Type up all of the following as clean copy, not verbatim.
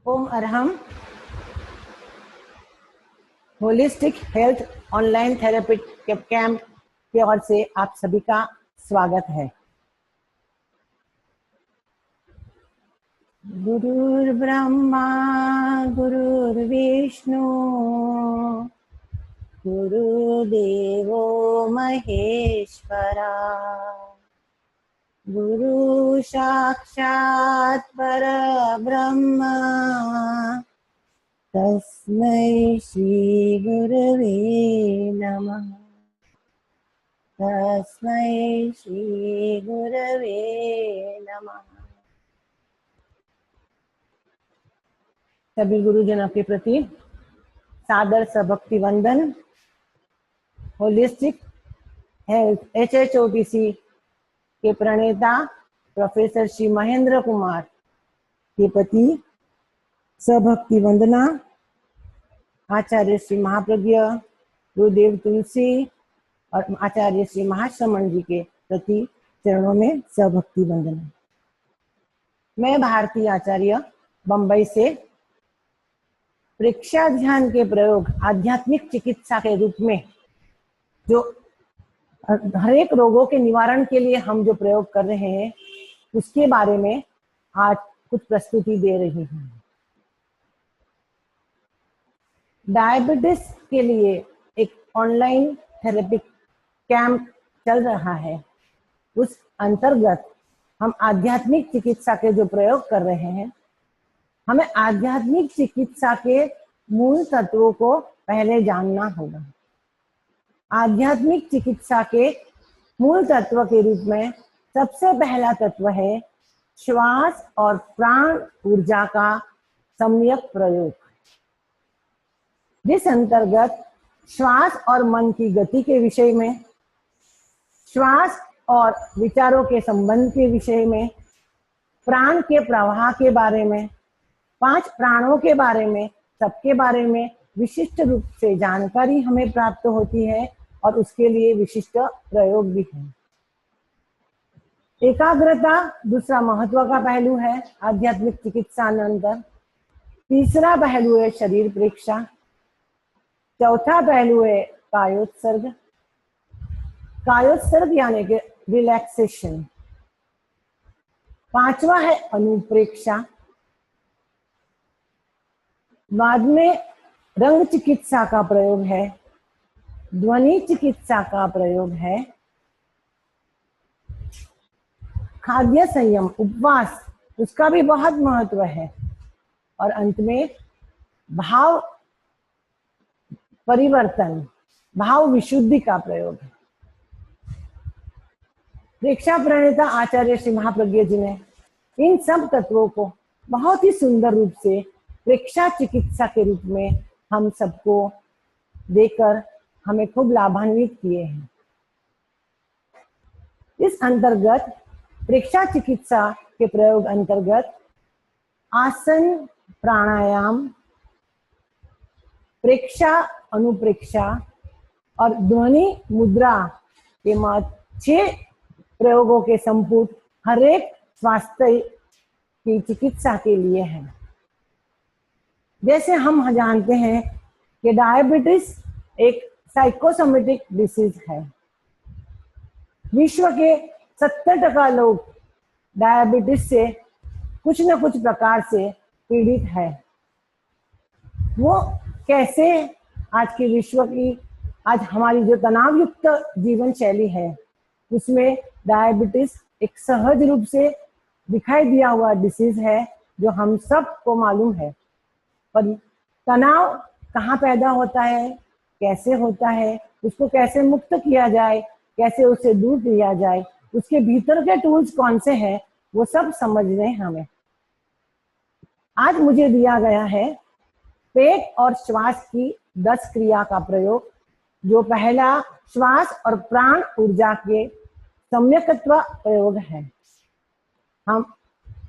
ओम Arham holistic health online therapy camp की ओर से आप सभी का स्वागत है। गुरुर्ब्रह्मा गुरुर्विष्णु गुरुदेवो महेश्वरा गुरु साक्षात् परब्रह्म तस्मै श्री गुरवे नमः। तस्मै श्री गुरवे नमः। सभी गुरुजनों के प्रति सादर सभक्ति वंदन। होलिस्टिक हेल्थ HHOTC के प्रणेता प्रोफेसर श्री महेंद्र कुमार के प्रति सभक्ति वंदना। आचार्य श्री महाप्रज्ञ गुरुदेव तुलसी और आचार्य श्री महाश्रमण जी के प्रति चरणों में सभक्ति वंदना। मैं भारती आचार्य बंबई से प्रेक्षा ध्यान के प्रयोग आध्यात्मिक चिकित्सा के रूप में जो हर एक रोगों के निवारण के लिए हम जो प्रयोग कर रहे हैं उसके बारे में आज कुछ प्रस्तुति दे रही हूँ। डायबिटीज के लिए एक ऑनलाइन थेरेपी कैंप चल रहा है। उस अंतर्गत हम आध्यात्मिक चिकित्सा के जो प्रयोग कर रहे हैं, हमें आध्यात्मिक चिकित्सा के मूल तत्वों को पहले जानना होगा। आध्यात्मिक चिकित्सा के मूल तत्व के रूप में सबसे पहला तत्व है श्वास और प्राण ऊर्जा का सम्यक प्रयोग, जिस अंतर्गत श्वास और मन की गति के विषय में, श्वास और विचारों के संबंध के विषय में, प्राण के प्रवाह के बारे में, 5 प्राणों के बारे में, सबके बारे में विशिष्ट रूप से जानकारी हमें प्राप्त होती है और उसके लिए विशिष्ट प्रयोग भी है। एकाग्रता दूसरा महत्व का पहलू है आध्यात्मिक चिकित्सा अंतर। तीसरा पहलू है शरीर प्रेक्षा। चौथा पहलू है कायोत्सर्ग। कायोत्सर्ग यानी कि रिलैक्सेशन। 5वां है अनुप्रेक्षा। बाद में रंग चिकित्सा का प्रयोग है, ध्वनि चिकित्सा का प्रयोग है, खाद्य संयम उपवास उसका भी बहुत महत्व है, और अंत में भाव परिवर्तन, भाव विशुद्धि का प्रयोग है। प्रेक्षा प्रणेता आचार्य श्री महाप्रज्ञ जी ने इन सब तत्वों को बहुत ही सुंदर रूप से प्रेक्षा चिकित्सा के रूप में हम सबको देकर हमें खूब लाभान्वित किए हैं। इस अंतर्गत प्रेक्षा चिकित्सा के प्रयोग अंतर्गत आसन, प्राणायाम, प्रेक्षा, अनुप्रेक्षा और ध्वनि मुद्रा के 6 प्रयोगों के संपुट हर एक स्वास्थ्य की चिकित्सा के लिए है। जैसे हम जानते हैं कि डायबिटीज एक साइकोसोमेटिक डिसीज है। विश्व के 70% लोग डायबिटीज से कुछ न कुछ प्रकार से पीड़ित है। वो कैसे आज के विश्व की, आज हमारी जो तनाव युक्त जीवन शैली है उसमें डायबिटीज एक सहज रूप से दिखाई दिया हुआ डिसीज है जो हम सबको मालूम है। पर तनाव कहाँ पैदा होता है, कैसे होता है, उसको कैसे मुक्त किया जाए, कैसे उसे दूर किया जाए, उसके भीतर के टूल्स कौन से हैं, वो सब समझने हमें। आज मुझे दिया गया है पेट और श्वास की 10 क्रिया का प्रयोग, जो पहला श्वास और प्राण ऊर्जा के सम्यकत्व प्रयोग है। हम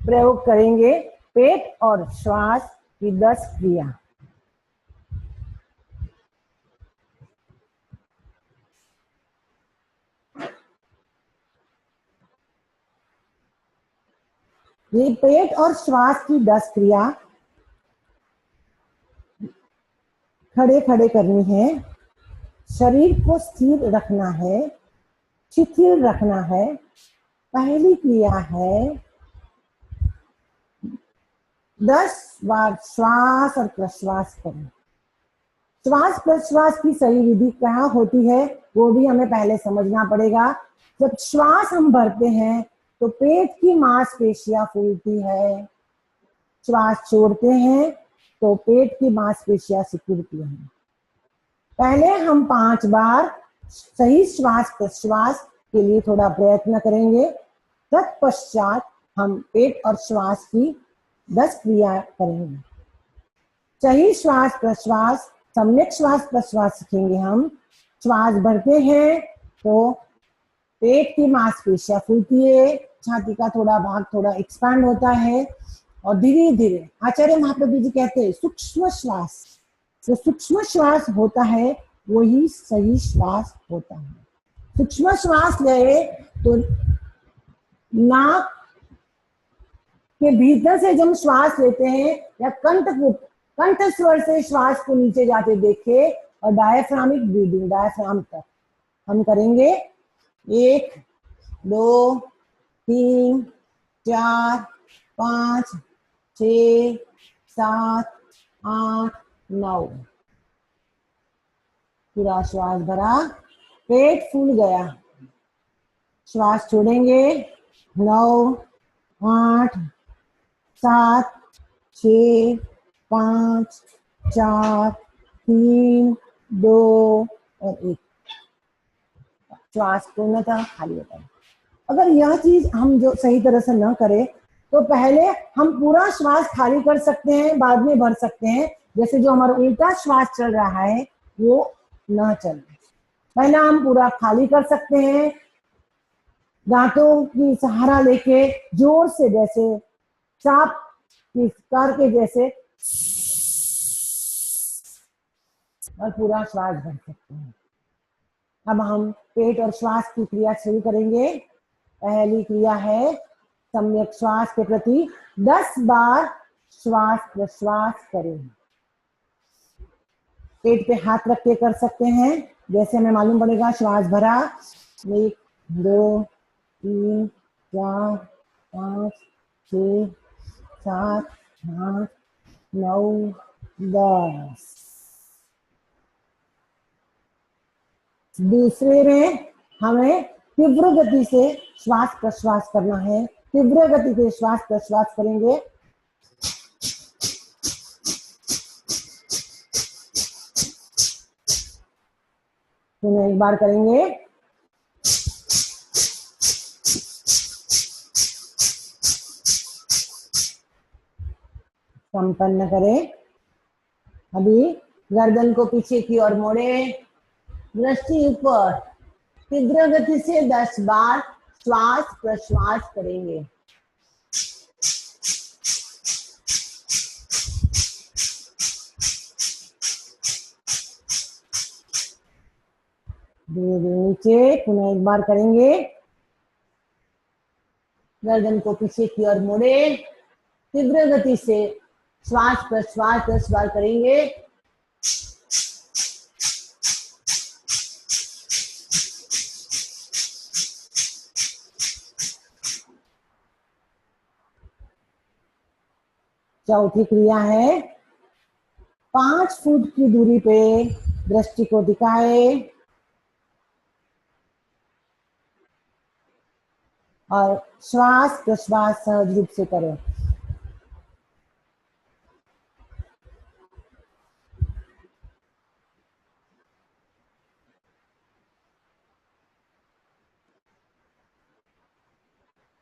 प्रयोग करेंगे पेट और श्वास की 10 क्रिया। ये पेट और श्वास की 10 क्रिया खड़े खड़े करनी है, शरीर को स्थिर रखना है, शिथिल रखना है। पहली क्रिया है 10 बार श्वास और प्रश्वास करें। श्वास प्रश्वास की सही विधि क्या होती है वो भी हमें पहले समझना पड़ेगा। जब श्वास हम भरते हैं तो पेट की मांसपेशियां फूलती है, श्वास छोड़ते हैं तो पेट की मांसपेशियां सिकुड़ती हैं। पहले हम 5 बार सही श्वास प्रश्वास के लिए थोड़ा प्रयत्न करेंगे, तत्पश्चात हम पेट और श्वास की 10 क्रिया करेंगे। सही श्वास प्रश्वास, सम्यक श्वास प्रश्वास सीखेंगे हम। श्वास भरते हैं तो पेट की मांसपेशियां फूलती है, छाती का थोड़ा भाग थोड़ा एक्सपैंड होता है और धीरे धीरे आचार्य महाप्रभु जी कहते हैं सूक्ष्म श्वास, जो सूक्ष्म श्वास होता है वही सही श्वास होता है। सूक्ष्म श्वास ले तो नाक के भीतर से जब श्वास लेते हैं या कंठ स्वर से श्वास को नीचे जाते देखे और डायफ्रामिक ब्रीदिंग, डायफ्राम तक हम करेंगे। 1 2 3 4 5 6 7 8 9। पूरा श्वास भरा, पेट फूल गया, श्वास छोड़ेंगे। 9 8 7 6 5 4 3 2 और 1। श्वास पूर्णतः खाली होता है। अगर यह चीज हम जो सही तरह से न करें तो पहले हम पूरा श्वास खाली कर सकते हैं, बाद में भर सकते हैं। जैसे जो हमारा उल्टा श्वास चल रहा है वो न चले। पहले हम पूरा खाली कर सकते हैं, दांतों की सहारा लेके जोर से, जैसे सांप की कार के जैसे, और पूरा श्वास भर सकते हैं। अब हम पेट और श्वास की क्रिया शुरू करेंगे। पहली क्रिया है सम्यक श्वास के प्रति 10 बार श्वास प्रश्वास करें। पेट पे हाथ रख के कर सकते हैं, जैसे हमें मालूम पड़ेगा। श्वास भरा, 1 2 3 4 5 6 7 8 9 10। दूसरे में हमें तीव्र गति से श्वास प्रश्वास करना है। तीव्र गति से श्वास प्रश्वास करेंगे। तो एक बार करेंगे। संपन्न करें। अभी गर्दन को पीछे की ओर मोड़े, दृष्टि ऊपर। तीव्र गति से 10 बार श्वास प्रश्वास करेंगे। धीरे धीरे नीचे, पुनः एक बार करेंगे। गर्दन को पीछे की ओर मोड़े, तीव्र गति से श्वास प्रश्वास 10 बार करेंगे। चौथी क्रिया है 5 फुट की दूरी पे दृष्टि को टिकाए और श्वास प्रश्वास सहज रूप से करें।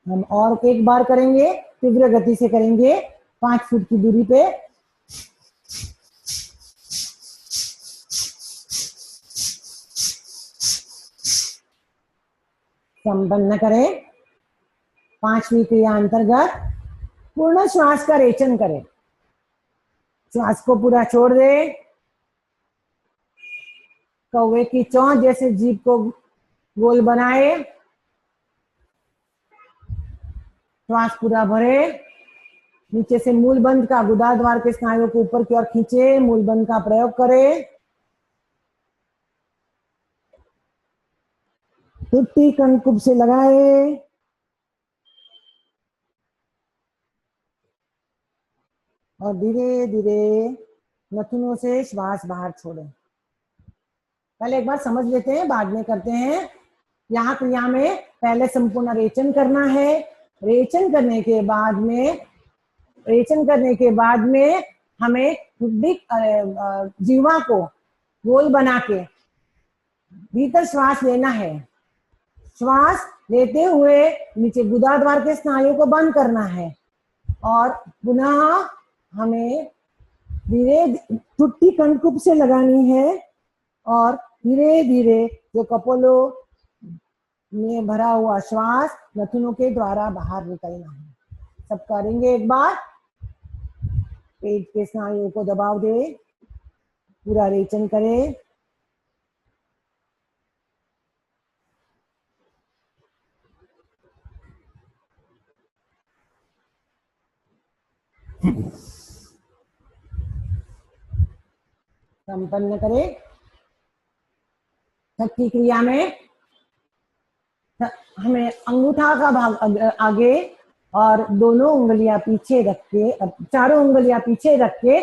हम और एक बार करेंगे, तीव्र गति से करेंगे 5 फुट की दूरी पे। संपन्न करें। 5वीं क्रिया अंतर्गत पूर्ण श्वास का रेचन करें। श्वास को पूरा छोड़ दे, कौवे की चोंच जैसे जीभ को गोल बनाए, श्वास पूरा भरे, नीचे से मूलबंध का, गुदाद्वार के स्नायुओं को ऊपर की ओर खींचे, मूलबंध का प्रयोग करें। टुट्टी कनकुब से लगाए। और धीरे धीरे नथुनों से श्वास बाहर छोड़ें। पहले एक बार समझ लेते हैं, बाद में करते हैं। यहाँ क्रिया में पहले संपूर्ण रेचन करना है। रेचन करने के बाद में हमें जीवा को गोल बना के भीतर श्वास लेना है। श्वास लेते हुए नीचे गुदाद्वार के स्नायुओं को बंद करना है और पुनः हमें धीरे टुट्टी कनकुब से लगानी है और धीरे धीरे जो कपोलो में भरा हुआ श्वास नथुनों के द्वारा बाहर निकलना है। सब करेंगे एक बार। पेट के स्नायुओं को दबाव दे, पूरा रेचन करें। संपन्न करें। छठी क्रिया में हमें अंगूठा का भाग आगे और दोनों उंगलियां पीछे रख के, चारों उंगलियां पीछे रख के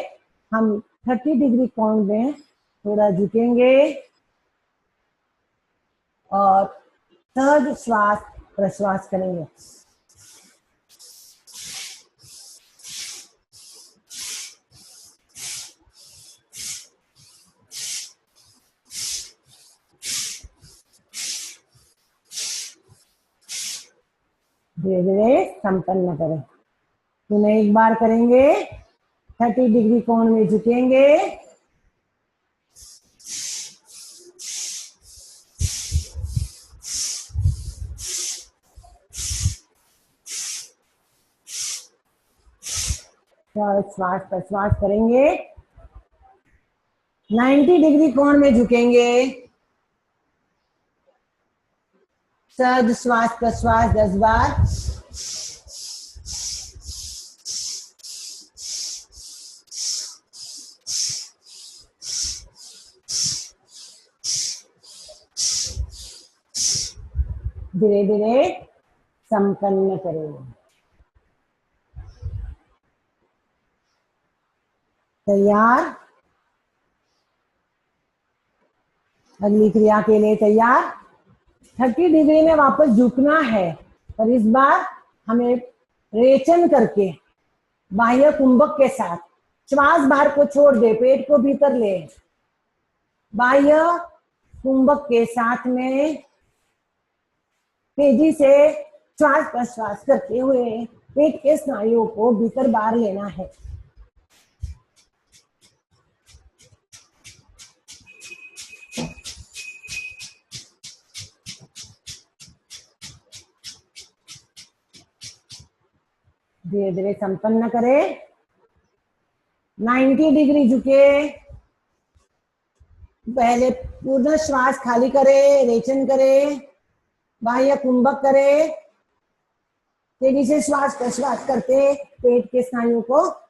हम 30 डिग्री कोण में थोड़ा झुकेंगे और सहज श्वास प्रश्वास करेंगे। धीरे धीरे संपन्न करें। पुनः एक बार करेंगे। 30 डिग्री कोण में झुकेंगे। श्वास प्रश्वास करेंगे। 90 डिग्री कोण में झुकेंगे। सहज श्वास प्रश्वास 10 बार। धीरे धीरे संपन्न करें। तैयार। अगली क्रिया के लिए तैयार। 30 डिग्री में वापस झुकना है, पर इस बार हमें रेचन करके बाह्य कुंभक के साथ श्वास बाहर को छोड़ दे, पेट को भीतर ले। बाह्य कुंभक के साथ में तेजी से श्वास प्रश्वास करते हुए पेट के स्नायुओं को भीतर बाहर लेना है। धीरे धीरे संपन्न करें। 90 डिग्री झुके। पहले पूर्ण श्वास खाली करें, रेचन करें, बाह्य कुंभक करें। तेजी से श्वास प्रश्वास करते पेट के स्नायुओं को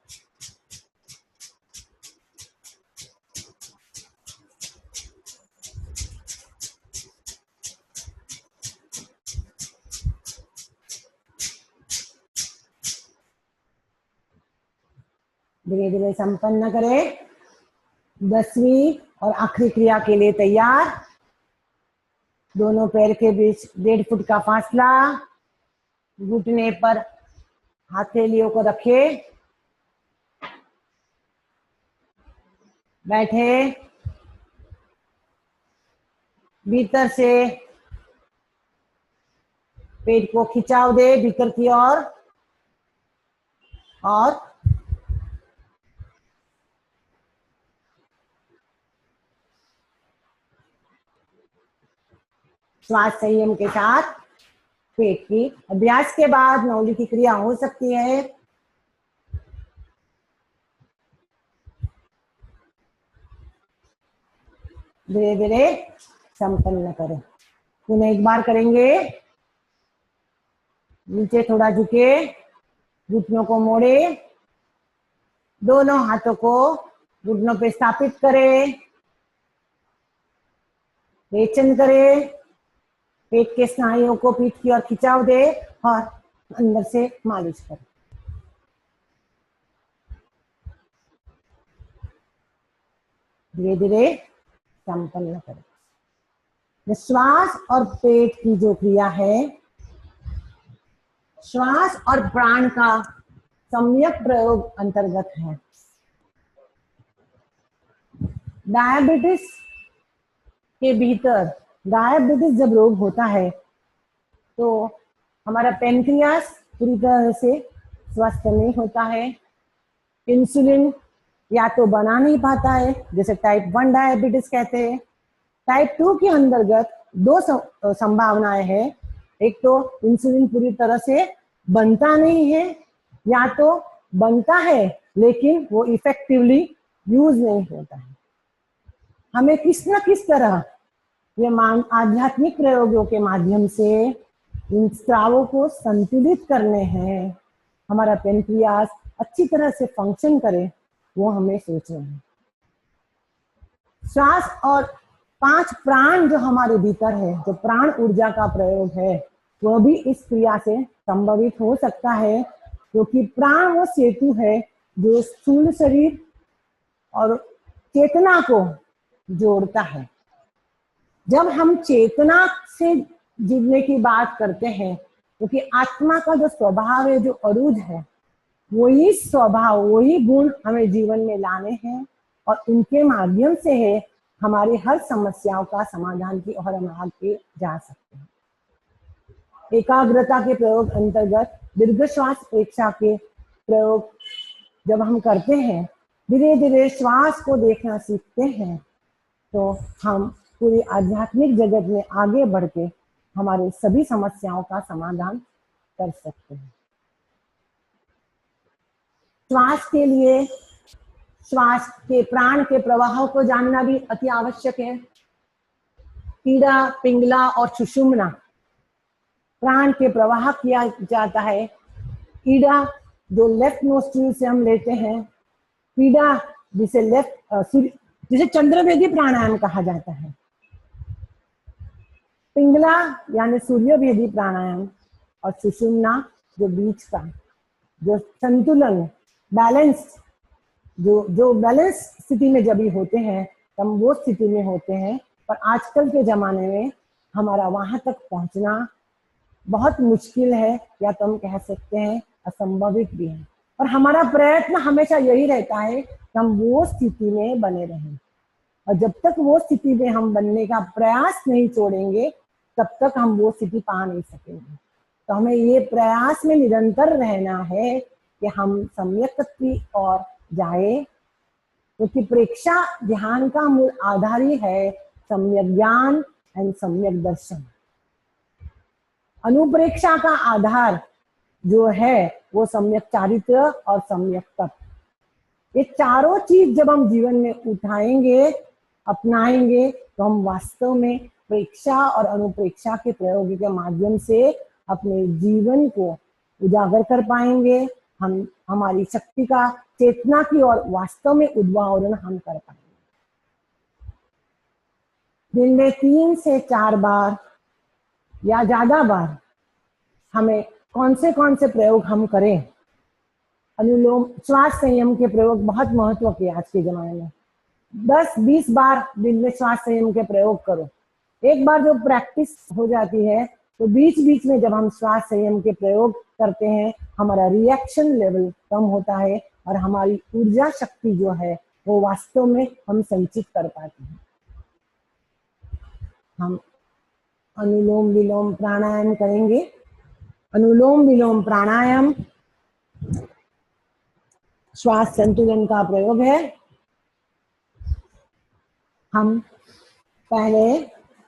धीरे धीरे संपन्न करें। 10वीं और आखिरी क्रिया के लिए तैयार। दोनों पैर के बीच 1.5 फुट का फासला। घुटने पर हथेलियों को रखे, बैठे। भीतर से पेट को खिंचाव दे भीतर की ओर और श्वास संयम के साथ पेट की। अभ्यास के बाद नौली की क्रिया हो सकती है। धीरे धीरे संपन्न करें। पुनः एक बार करेंगे। नीचे थोड़ा झुके, घुटनों को मोड़े, दोनों हाथों को घुटनों पे स्थापित करें, रेचन करें, पेट के स्नायुओं को पीठ की ओर खिंचाव दे और अंदर से मालिश करें। धीरे धीरे संपन्न करें। श्वास और पेट की जो क्रिया है, श्वास और प्राण का सम्यक प्रयोग अंतर्गत है। डायबिटीज के भीतर, डायबिटीज जब रोग होता है तो हमारा पेनक्रियास पूरी तरह से स्वस्थ नहीं होता है। इंसुलिन या तो बना नहीं पाता है, जैसे टाइप 1 डायबिटीज कहते हैं। टाइप 2 के अंतर्गत दो संभावनाएं हैं। एक तो इंसुलिन पूरी तरह से बनता नहीं है, या तो बनता है लेकिन वो इफेक्टिवली यूज नहीं होता है। हमें किस न किस तरह ये आध्यात्मिक प्रयोगों के माध्यम से इन स्रावों को संतुलित करने हैं, हमारा पेनक्रियास अच्छी तरह से फंक्शन करे, वो हमें सोचना है। श्वास और 5 प्राण जो हमारे भीतर है, जो प्राण ऊर्जा का प्रयोग है, वह भी इस क्रिया से संभवित हो सकता है, क्योंकि प्राण वो सेतु है जो स्थूल शरीर और चेतना को जोड़ता है। जब हम चेतना से जुड़ने की बात करते हैं, क्योंकि आत्मा का जो स्वभाव है, जो अरूज है, वही स्वभाव, वही गुण हमें जीवन में लाने हैं और उनके माध्यम से है हमारी हर समस्याओं का समाधान की ओर हम आगे जा सकते हैं। एकाग्रता के प्रयोग अंतर्गत दीर्घ श्वास प्रेक्षा के प्रयोग जब हम करते हैं, धीरे धीरे श्वास को देखना सीखते हैं, तो हम पूरी आध्यात्मिक जगत में आगे बढ़ के हमारे सभी समस्याओं का समाधान कर सकते हैं। श्वास के लिए श्वास के प्राण के प्रवाह को जानना भी अति आवश्यक है। पीड़ा, पिंगला और सुषुम्ना प्राण के प्रवाह किया जाता है। ईड़ा जो लेफ्ट नोस्ट्रिल से हम लेते हैं, पीड़ा जिसे चंद्रवेदी प्राणायाम कहा जाता है, पिंगला यानी सूर्यभेदी प्राणायाम, और सुषुम्ना जो बीच का, जो संतुलन, बैलेंस, जो बैलेंस स्थिति में जब भी होते हैं, हम वो स्थिति में होते हैं। पर आजकल के जमाने में हमारा वहां तक पहुंचना बहुत मुश्किल है, या तो हम कह सकते हैं असंभवित भी है। और हमारा प्रयत्न हमेशा यही रहता है कि हम वो स्थिति में बने रहें, और जब तक वो स्थिति में हम बनने का प्रयास नहीं छोड़ेंगे, तब तक हम वो स्थिति पा नहीं सकेंगे। तो हमें ये प्रयास में निरंतर रहना है कि हम सम्यक की ओर जाए, क्योंकि प्रेक्षा ध्यान का मूल आधार ही है सम्यक ज्ञान एंड सम्यक दर्शन। अनुप्रेक्षा का आधार जो है वो सम्यक चारित्र और सम्यक तप। ये चारों चीज जब हम जीवन में उठाएंगे, अपनाएंगे, तो हम वास्तव में प्रेक्षा और अनुप्रेक्षा के प्रयोग के माध्यम से अपने जीवन को उजागर कर पाएंगे। हम हमारी शक्ति का चेतना की ओर वास्तव में उद्भावरण हम कर पाएंगे। दिन में 3 से 4 बार या ज्यादा बार हमें कौन से प्रयोग हम करें। अनुलोम श्वास संयम के प्रयोग बहुत महत्व के आज के जमाने में। 10-20 बार दिन में श्वास संयम के प्रयोग करो। एक बार जो प्रैक्टिस हो जाती है, तो बीच बीच में जब हम श्वास संयम के प्रयोग करते हैं, हमारा रिएक्शन लेवल कम होता है और हमारी ऊर्जा शक्ति जो है वो वास्तव में हम संचित कर पाते हैं। हम अनुलोम विलोम प्राणायाम करेंगे। अनुलोम विलोम प्राणायाम श्वास संतुलन का प्रयोग है। हम पहले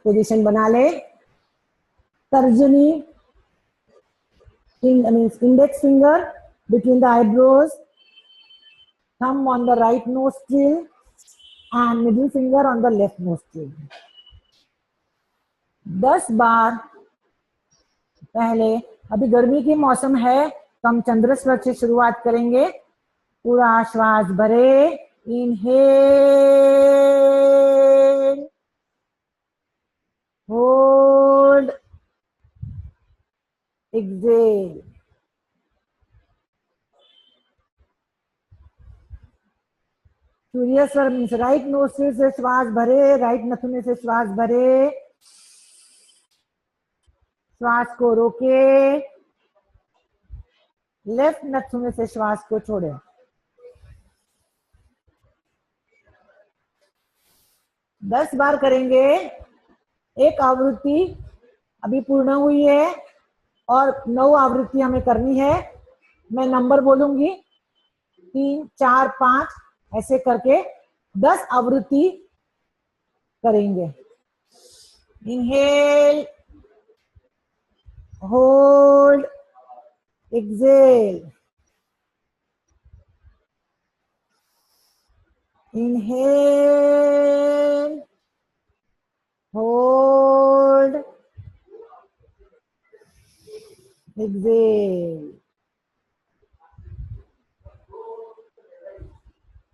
पोजीशन बना ले। तर्जनी, index finger between the eyebrows, thumb on the right nostril and middle finger on the left nostril. 10 बार। पहले, अभी गर्मी की मौसम है तो हम चंद्र स्वर से शुरुआत करेंगे। पूरा श्वास भरे, इनहेल, होल्ड, एक्सहेल। सूर्य स्वर मीन्स राइट नोस्ट्रिल से श्वास भरे, राइट नथुने से श्वास भरे, श्वास को रोके, लेफ्ट नथुने से श्वास को छोड़े। दस बार करेंगे। एक आवृत्ति अभी पूर्ण हुई है और 9 आवृत्ति हमें करनी है। मैं नंबर बोलूंगी 3, 4, 5 ऐसे करके 10 आवृत्ति करेंगे। Inhale, hold, exhale, inhale, hold, exhale.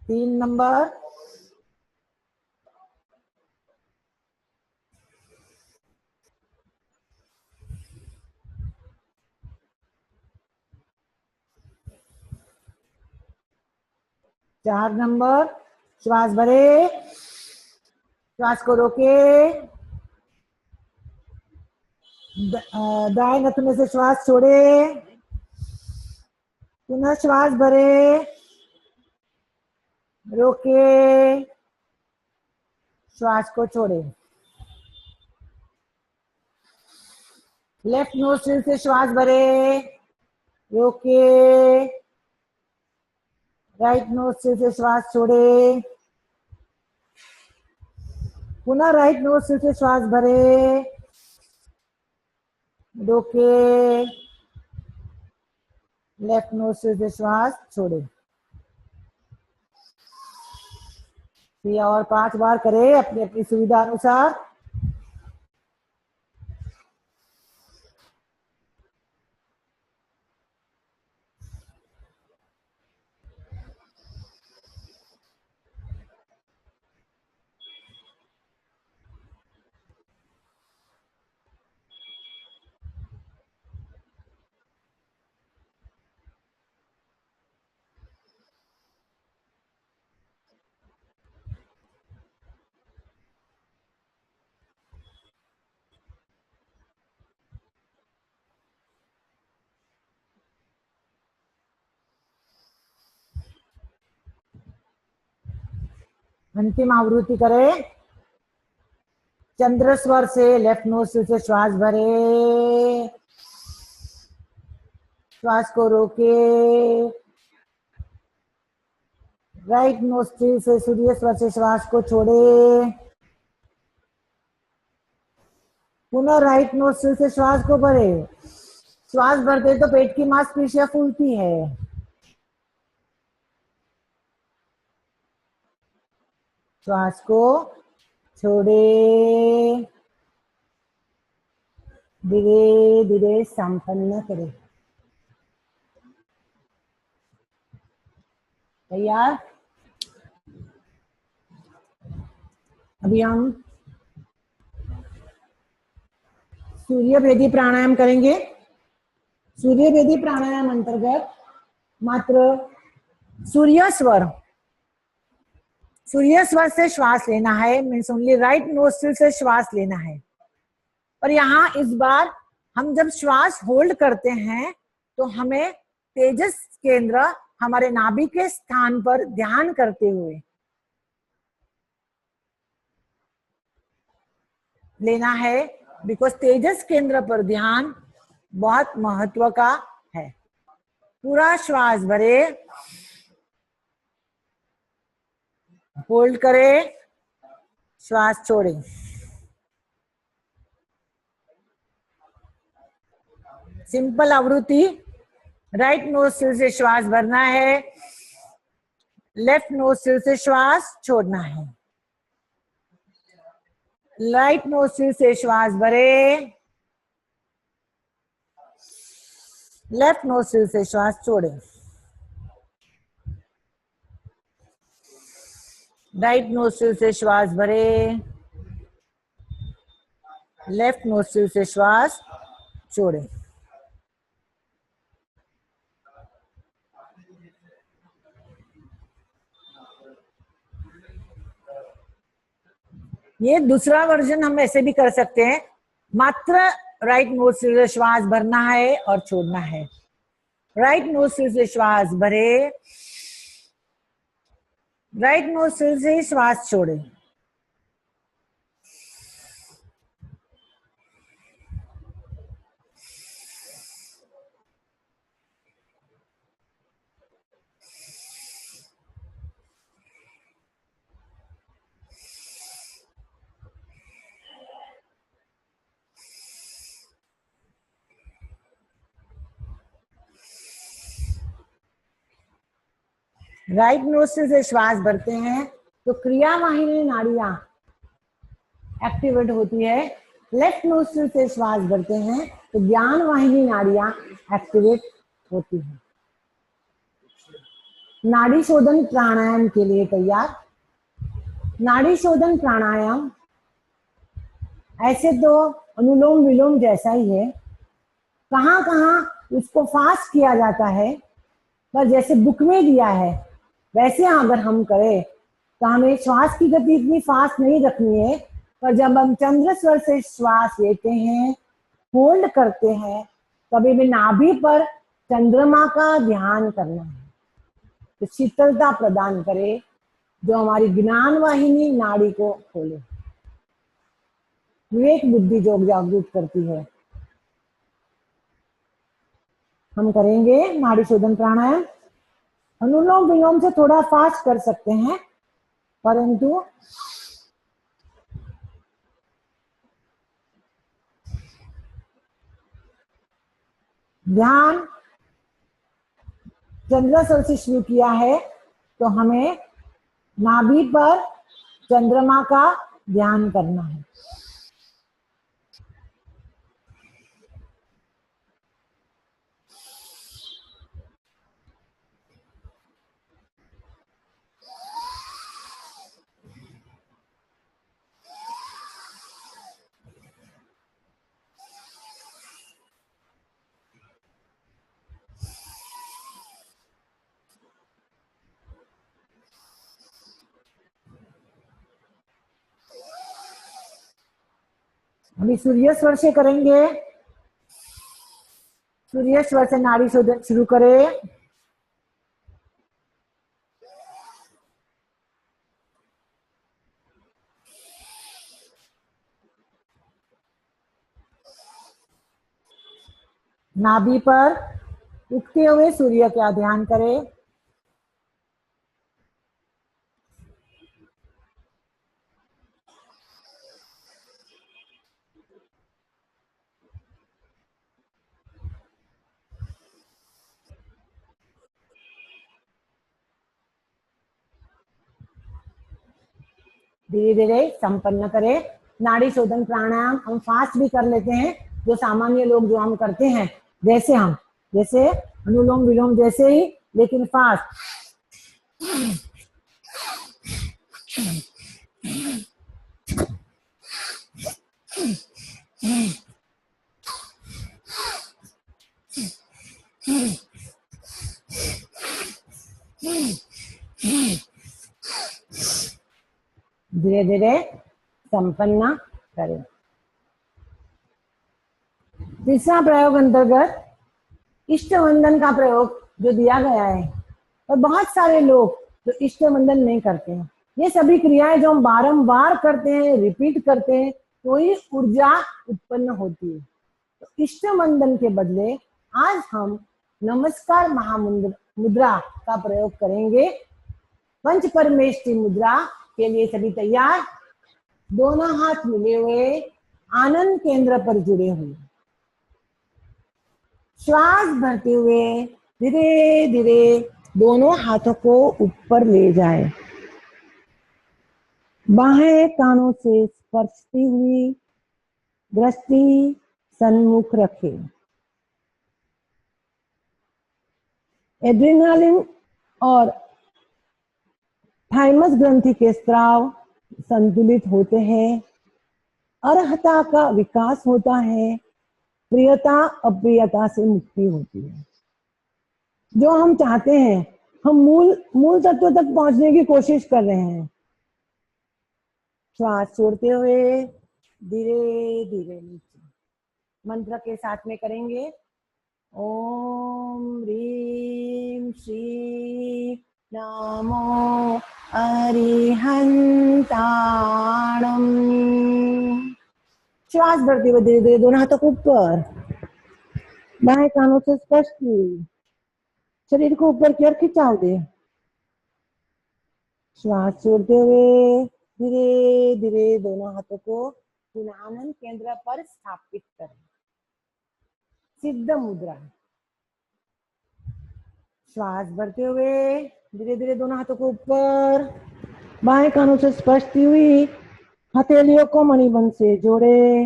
3 number. चार नंबर। श्वास भरे, श्वास को रोके, दाएं नथुने से श्वास छोड़े, पुनः श्वास भरे, रोके, श्वास को छोड़े। लेफ्ट नोस्ट्रिल से श्वास भरे, रोके, राइट नोस्ट्रिल से श्वास छोड़े, पुनः राइट नोस्ट्रिल से श्वास भरे, रोके, लेफ्ट नोस्ट्रिल से श्वास छोड़े। ये और 5 बार करें अपनी अपनी सुविधा अनुसार। अंतिम आवृत्ति करें। चंद्र स्वर से लेफ्ट नोस्ट्रिल से श्वास भरे, श्वास को रोके, राइट नोस्ट्रिल से सूर्य स्वर से श्वास को छोड़े, पुनः राइट नोस्ट्रिल से श्वास को भरे। श्वास भरते तो पेट की मांसपेशियां फूलती है। श्वास को छोड़े, धीरे धीरे संपन्न करें। तैयार? अभी हम सूर्य भेदी प्राणायाम करेंगे। सूर्य भेदी प्राणायाम अंतर्गत मात्र सूर्य स्वर से श्वास लेना है, मीन्स ओनली राइट नोस्ट्रिल से श्वास लेना है। और यहाँ इस बार हम जब श्वास होल्ड करते हैं तो हमें तेजस केंद्र हमारे नाभि के स्थान पर ध्यान करते हुए लेना है, बिकॉज तेजस केंद्र पर ध्यान बहुत महत्व का है। पूरा श्वास भरे, होल्ड करें, श्वास छोड़ें। सिंपल आवृत्ति। राइट नोस्ट्रिल से श्वास भरना है, लेफ्ट नोस्ट्रिल से श्वास छोड़ना है। राइट नोस्ट्रिल से श्वास भरे, लेफ्ट नोस्ट्रिल से श्वास छोड़ें, राइट नोस्ट्रिल से श्वास भरें, लेफ्ट नोस्ट्रिल से श्वास छोड़ें। ये दूसरा वर्जन हम ऐसे भी कर सकते हैं, मात्र राइट नोस्ट्रिल से श्वास भरना है और छोड़ना है। राइट नोस्ट्रिल से श्वास भरे, राइट नोस्ट्रिल से श्वास छोड़े। राइट नोस्ट्रिल से श्वास भरते हैं तो क्रियावाहिनी नाड़ियां एक्टिवेट होती है। लेफ्ट नोस्ट्रिल से श्वास भरते हैं तो ज्ञान वाहिनी नाड़ियां एक्टिवेट होती है। नाड़ी शोधन प्राणायाम के लिए तैयार। नाड़ी शोधन प्राणायाम ऐसे तो अनुलोम विलोम जैसा ही है, कहाँ कहाँ उसको फास्ट किया जाता है, पर जैसे बुक में दिया है वैसे अगर हम करें तो हमें श्वास की गति इतनी फास्ट नहीं रखनी है, पर जब हम चंद्र स्वर से श्वास लेते हैं, होल्ड करते हैं, तभी भी नाभि पर चंद्रमा का ध्यान करना है, तो शीतलता प्रदान करे जो हमारी ज्ञान वाहिनी नाड़ी को खोले, विवेक बुद्धि जो जागृत करती है। हम करेंगे नाड़ी शोधन प्राणायाम। अनुलोम विलोम से थोड़ा फास्ट कर सकते हैं, परंतु ध्यान चंद्रस्वर से शुरू किया है तो हमें नाभि पर चंद्रमा का ध्यान करना है। अभी सूर्य स्वर से करेंगे। सूर्य स्वर से नाड़ी शोधन शुरू करें। नाभि पर उगते हुए सूर्य का ध्यान करें। धीरे धीरे संपन्न करें। नाड़ी शोधन प्राणायाम हम फास्ट भी कर लेते हैं, जो सामान्य लोग जो हम करते हैं, जैसे अनुलोम विलोम जैसे ही, लेकिन फास्ट। धीरे धीरे संपन्न करें। तीसरा प्रयोग अंतर्गत इष्ट वंदन का प्रयोग जो दिया गया है, और बहुत सारे लोग जो इष्ट वंदन नहीं करते हैं। ये सभी क्रियाएं जो हम बारंबार करते हैं, रिपीट करते हैं, तो ही ऊर्जा उत्पन्न होती है। तो इष्ट वंदन के बदले आज हम नमस्कार महामुद्रा का प्रयोग करेंगे। पंच परमेष्टि मुद्रा के लिए सभी तैयार। दोनों हाथ मिले हुए, आनंद केंद्र पर जुड़े हुए, श्वास भरते हुए धीरे धीरे दोनों हाथों को ऊपर ले जाए। बाहें कानों से स्पर्शती हुई, दृष्टि सन्मुख रखें। एड्रेनालिन और थाइमस ग्रंथि के स्राव संतुलित होते हैं, अर्हता का विकास होता है, प्रियता अप्रियता से मुक्ति होती है। जो हम चाहते हैं, हम मूल तत्व तक पहुंचने की कोशिश कर रहे हैं। श्वास छोड़ते हुए धीरे धीरे नीचे, मंत्र के साथ में करेंगे। ओम ह्रीं श्री नमो अरिहंताणम्। श्वास भरते हुए धीरे धीरे दोनों हाथों को ऊपर, बाएं कानों से स्पष्ट शरीर को ऊपर की ओर खिंचाव दे। श्वास छोड़ते हुए धीरे धीरे दोनों हाथों को पुनः आनंद केंद्र पर स्थापित करें, सिद्ध मुद्रा। श्वास भरते हुए धीरे धीरे दोनों हाथों को ऊपर, बाएं कानों से स्पष्ट हुई हथेलियों को मणिबंध से जोड़े,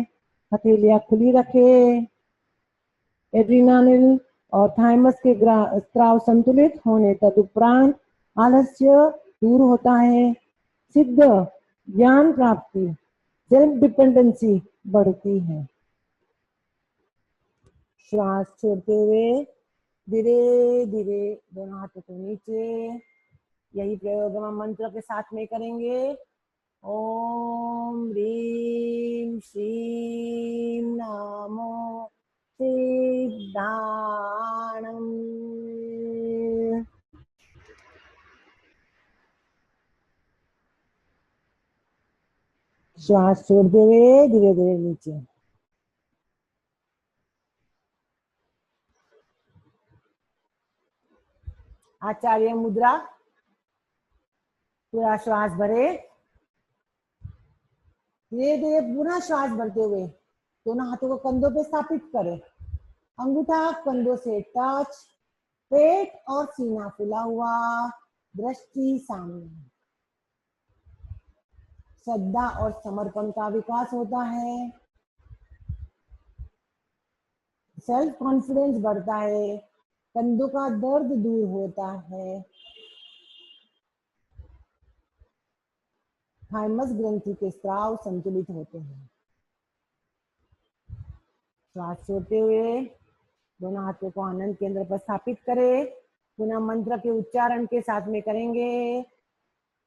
हथेलियां खुली रखे। एड्रेनालिन और थाइमस के स्राव संतुलित होने तदुपरांत आलस्य दूर होता है, सिद्ध ज्ञान प्राप्ति, सेल्फ डिपेंडेंसी बढ़ती है। श्वास छोड़ते हुए धीरे धीरे दोनों हाथों को नीचे, यही प्रयोग हम मंत्र के साथ में करेंगे। ओम ह्रीं श्रीं नमो सिद्धाणम्। श्वास छोड़ते हुए धीरे धीरे नीचे। आचार्य मुद्रा, पूरा श्वास भरे, धीरे धीरे पूरा श्वास भरते हुए दोनों हाथों को कंधों पे स्थापित करें, अंगूठा कंधों से टच, पेट और सीना फुला हुआ, दृष्टि सामने। श्रद्धा और समर्पण का विकास होता है, सेल्फ कॉन्फिडेंस बढ़ता है, कंधों का दर्द दूर होता है, थाइमस ग्रंथि के स्राव संतुलित होते हैं। श्वास छोड़ते हुए दोनों हाथों को आनंद केंद्र पर स्थापित करें, पुनः मंत्र के उच्चारण के साथ में करेंगे।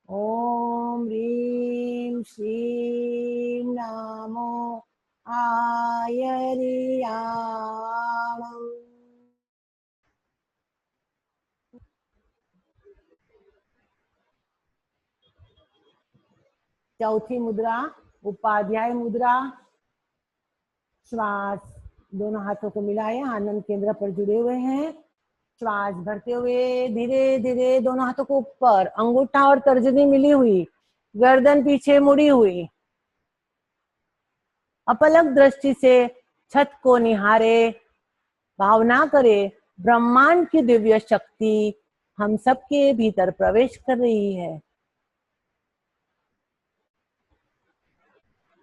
ओम ह्रीं श्रीं नमो आयर्याणम्। चौथी मुद्रा उपाध्याय मुद्रा। श्वास दोनों हाथों को मिलाए, आनंद केंद्र पर जुड़े हुए हैं। श्वास भरते हुए धीरे धीरे दोनों हाथों को ऊपर, अंगूठा और तर्जनी मिली हुई, गर्दन पीछे मुड़ी हुई, अपलक दृष्टि से छत को निहारे, भावना करे ब्रह्मांड की दिव्य शक्ति हम सबके भीतर प्रवेश कर रही है।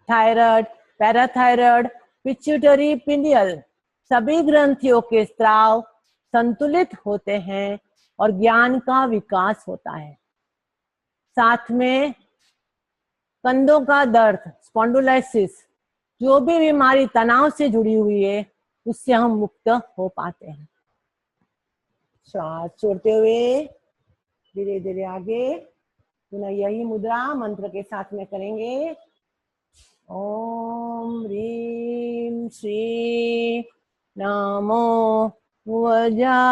थायराइड, पैराथायराइड, पिट्यूटरी, पिनियल सभी ग्रंथियों के स्राव संतुलित होते हैं और ज्ञान का विकास होता है। साथ में कंधों का दर्द, स्पॉन्डिलोसिस, जो भी बीमारी तनाव से जुड़ी हुई है, उससे हम मुक्त हो पाते हैं। श्वास छोड़ते हुए धीरे धीरे आगे, पुनः यही मुद्रा मंत्र के साथ में करेंगे। ओम ह्रीं श्री नमो वज्रायाणम्।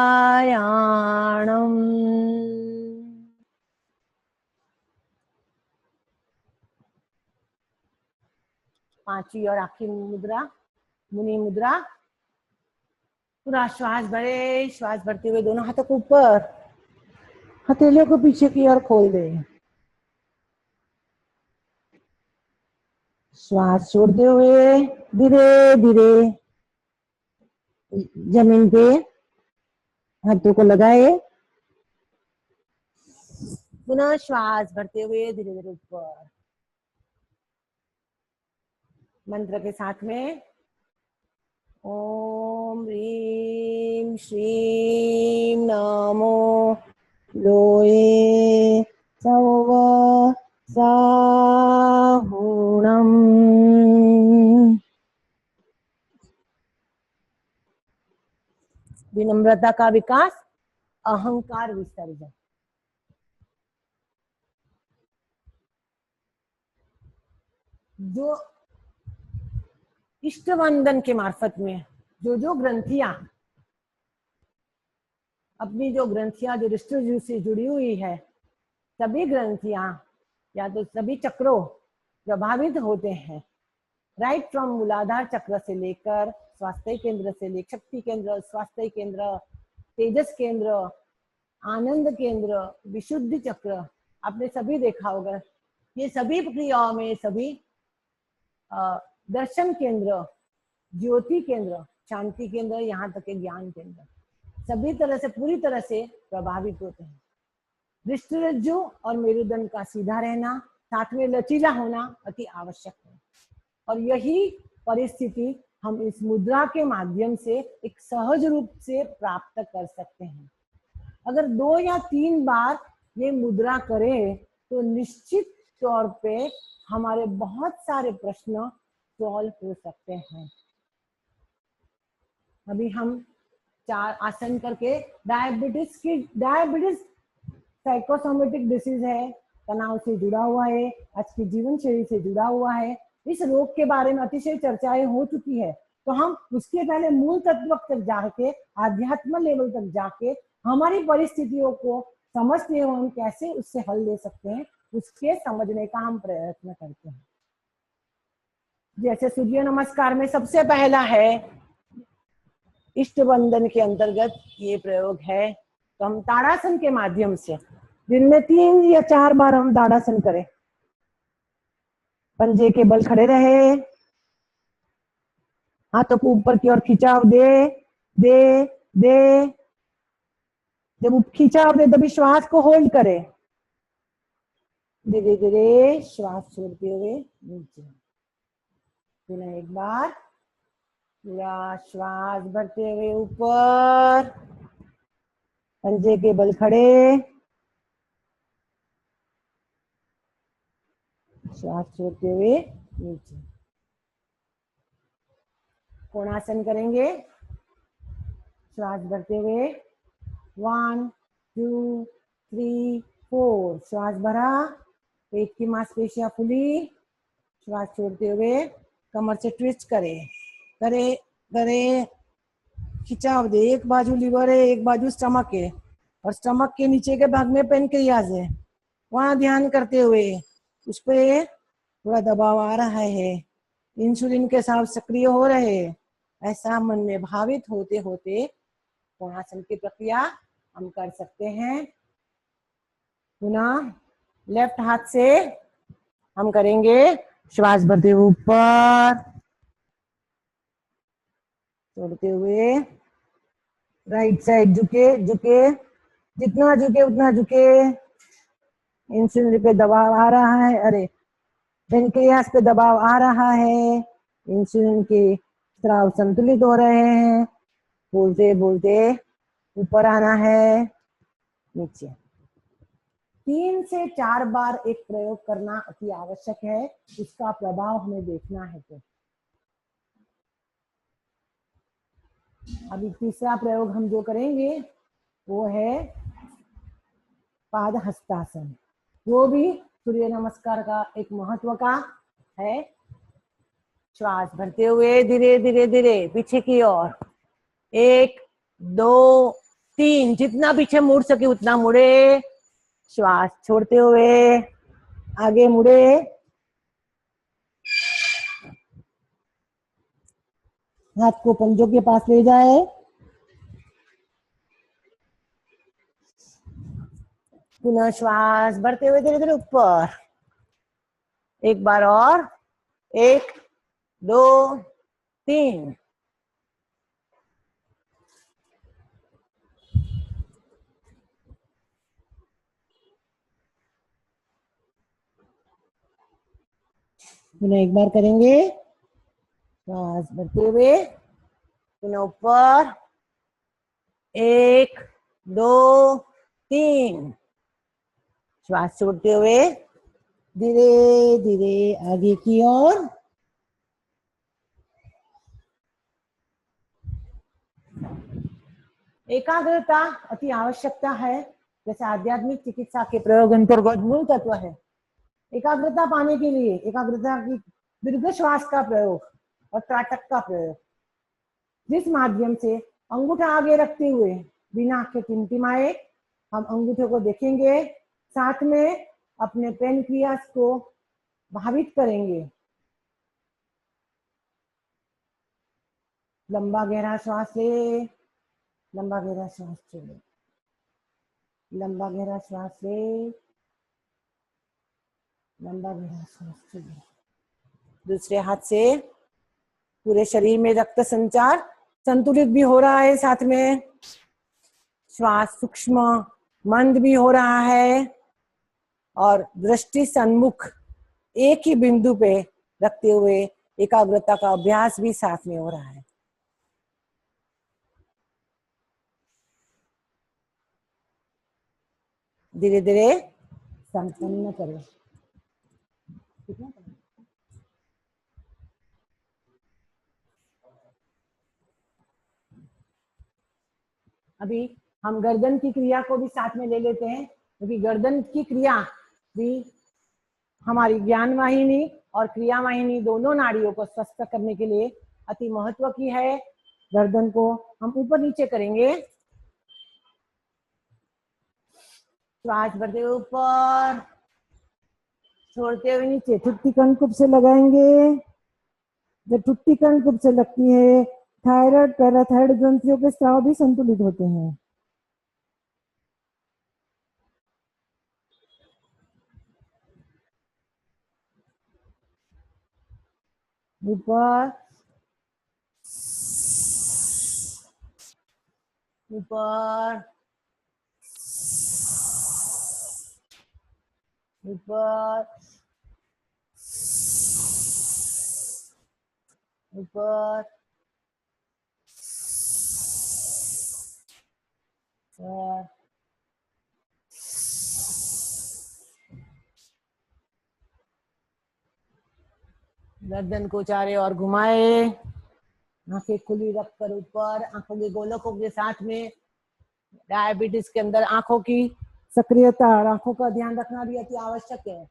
पांचवी और आखिरी मुद्रा मुनि मुद्रा। पूरा श्वास भरे, श्वास भरते हुए दोनों हाथों को ऊपर, हथेलियों को पीछे की ओर खोल दे। श्वास छोड़ते हुए धीरे धीरे जमीन पे हाथों को लगाए, पुनः श्वास भरते हुए धीरे धीरे ऊपर, मंत्र के साथ में ओम ह्रीं श्रीं नमो लोये सौव साहुणम्। विनम्रता का विकास, अहंकार विसर्जन। जो इष्ट वंदन के मार्फत में जो ग्रंथियां, अपनी जो ग्रंथियां जो रिष्ट से जुड़ी हुई है, सभी ग्रंथियां या तो सभी चक्रों प्रभावित होते हैं। राइट फ्रॉम मूलाधार चक्र से लेकर स्वास्थ्य केंद्र से लेकर शक्ति केंद्र, स्वास्थ्य केंद्र, तेजस केंद्र, आनंद केंद्र, विशुद्धि चक्र, आपने सभी देखा होगा। ये सभी क्रियाओं में सभी दर्शन केंद्र, ज्योति केंद्र, शांति केंद्र, यहाँ तक के ज्ञान केंद्र, सभी तरह से पूरी तरह से प्रभावित होते हैं। दृष्टिरज्जु और मेरुदंड का सीधा रहना, साथ में लचीला होना अति आवश्यक है। और यही परिस्थिति हम इस मुद्रा के माध्यम से एक सहज रूप से प्राप्त कर सकते हैं। अगर 2 या 3 बार ये मुद्रा करें तो निश्चित तौर पे हमारे बहुत सारे प्रश्न सॉल्व हो सकते हैं। अभी हम 4 आसन करके डायबिटीज साइकोसोमेटिक डिसीज है, तनाव से जुड़ा हुआ है, आज की जीवन शैली से जुड़ा हुआ है। इस रोग के बारे में अतिशय चर्चाएं हो चुकी है, तो हम उसके पहले मूल तत्व तक जाके, आध्यात्म लेवल तक जाके हमारी परिस्थितियों को समझते हुए हम कैसे उससे हल ले सकते हैं, उसके समझने का हम प्रयत्न करते हैं। जैसे सूर्य नमस्कार में सबसे पहला है इष्ट बंधन के अंतर्गत ये प्रयोग है, तो हम ताड़ासन के माध्यम से दिन में 3 या 4 बार हम ताड़ासन करें। पंजे के बल खड़े रहे, हाथों को ऊपर की ओर खिंचाव दे दे दे। जब खिंचाव दे तभी श्वास को होल्ड करें, धीरे धीरे श्वास छोड़ते हुए नीचे। पुनः एक बार पूरा श्वास भरते हुए ऊपर, पंजे के बल खड़े, श्वास छोड़ते हुए नीचे। कोणासन करेंगे, श्वास भरते हुए 1 2 3 4, श्वास भरा, पेट की मांसपेशियां फूली, श्वास छोड़ते हुए कमर से ट्विस्ट करे करे करे, खिंचाव दे। एक बाजू लीवर है, एक बाजू स्टमक है, और स्टमक के नीचे के भाग में पेनक्रियाज है, वहां ध्यान करते हुए उस पे थोड़ा दबाव आ रहा है, इंसुलिन के साथ सक्रिय हो रहे हैं, ऐसा मन में भावित होते होते कोणासन की प्रक्रिया हम कर सकते हैं। पुनः लेफ्ट हाथ से हम करेंगे, श्वास भरते हुए ऊपर, छोड़ते हुए राइट साइड झुके झुके, जितना झुके उतना झुके। इंसुलिन पे दबाव आ रहा है, अरे पेनक्रियास पे दबाव आ रहा है, इंसुलिन के स्राव संतुलित हो रहे हैं। बोलते बोलते ऊपर आना है, नीचे। 3 से 4 बार एक प्रयोग करना अति आवश्यक है, इसका प्रभाव हमें देखना है। तो अभी तीसरा प्रयोग हम जो करेंगे वो है पाद हस्तासन। वो भी सूर्य नमस्कार का एक महत्व का है। श्वास भरते हुए धीरे धीरे धीरे पीछे की ओर, 1 2 3, जितना पीछे मुड़ सके उतना मुड़े। श्वास छोड़ते हुए आगे मुड़े, हाथ को पंजों के पास ले जाए, पुनः श्वास भरते हुए धीरे धीरे ऊपर। एक बार और, 1 2 3। पुनः एक बार करेंगे, श्वास भरते हुए पुनः ऊपर, एक, दो, तीन। श्वास छोड़ते हुए धीरे धीरे आगे की ओर। एकाग्रता अति आवश्यकता है। जैसे आध्यात्मिक चिकित्सा के प्रयोग अंतर्गत मूल तत्व है। एकाग्रता पाने के लिए एकाग्रता की दीर्घ श्वास का प्रयोग और त्राटक का प्रयोग, जिस माध्यम से अंगूठा आगे रखते हुए बिना आंखें टिमटिमाए हम अंगूठे को देखेंगे, साथ में अपने पेनक्रियास को भावित करेंगे। लंबा गहरा श्वास ले, लंबा गहरा श्वास छोड़े, लंबा गहरा श्वास ले, लंबा गहरा श्वास छोड़े। दूसरे हाथ से पूरे शरीर में रक्त संचार संतुलित भी हो रहा है, साथ में श्वास सूक्ष्म मंद भी हो रहा है और दृष्टि सन्मुख एक ही बिंदु पे रखते हुए एकाग्रता का अभ्यास भी साथ में हो रहा है। धीरे धीरे संपन्न करें। अभी हम गर्दन की क्रिया को भी साथ में ले लेते हैं, क्योंकि गर्दन की क्रिया भी हमारी ज्ञान वाहिनी और क्रिया वाहिनी दोनों नाड़ियों को स्वस्थ करने के लिए अति महत्व की है। गर्दन को हम ऊपर नीचे करेंगे। श्वास भरते हुए ऊपर, छोड़ते हुए नीचे। ठुट्टी कणकुब से लगाएंगे। जब ठुट्टी कणकुब से लगती है, थायराइड पैराथायराइड ग्रंथियों के स्राव भी संतुलित होते हैं। ऊपर ऊपर ऊपर ऊपर ऊपर। गर्दन को चारे और घुमाए, आंखें खुली रखकर ऊपर, आंखों के गोलकों के साथ में। डायबिटीज के अंदर आंखों की सक्रियता और आंखों का ध्यान रखना भी अति आवश्यक है।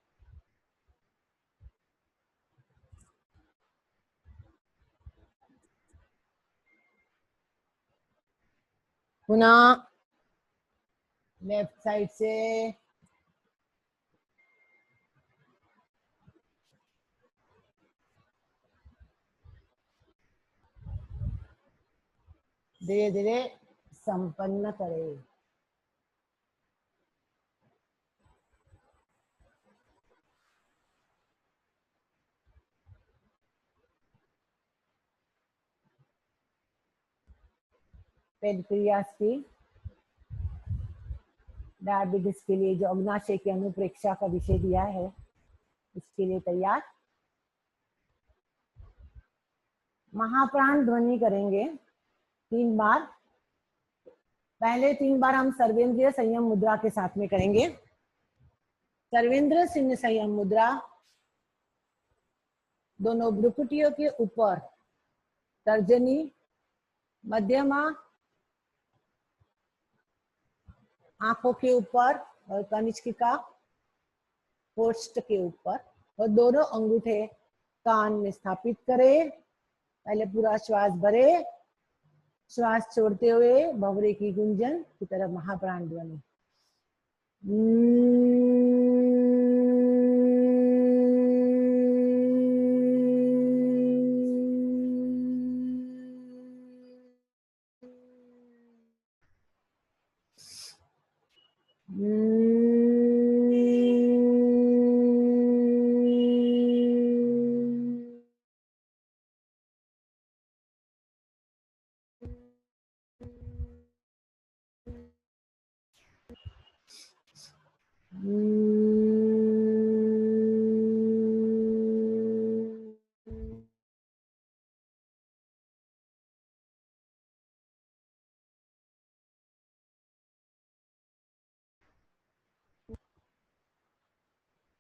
पुनः लेफ्ट साइड से धीरे धीरे संपन्न करें। पेनक्रियास की डायबिटीज के लिए जो अग्नाशय की अनुप्रेक्षा का विषय दिया है, इसके लिए तैयार। महाप्राण ध्वनि करेंगे 3 बार। पहले 3 बार हम सर्वेंद्रिय संयम मुद्रा के साथ में करेंगे। सर्वेंद्र सिंह संयम मुद्रा, दोनों भ्रुकुटियों के ऊपर तर्जनी, मध्यमा आंखों के ऊपर और कनिष्किका कोष्ठ के ऊपर, और दोनों अंगूठे कान में स्थापित करें। पहले पूरा श्वास भरे, श्वास छोड़ते हुए भंवरे की गुंजन की तरफ महाप्राण ध्वनि।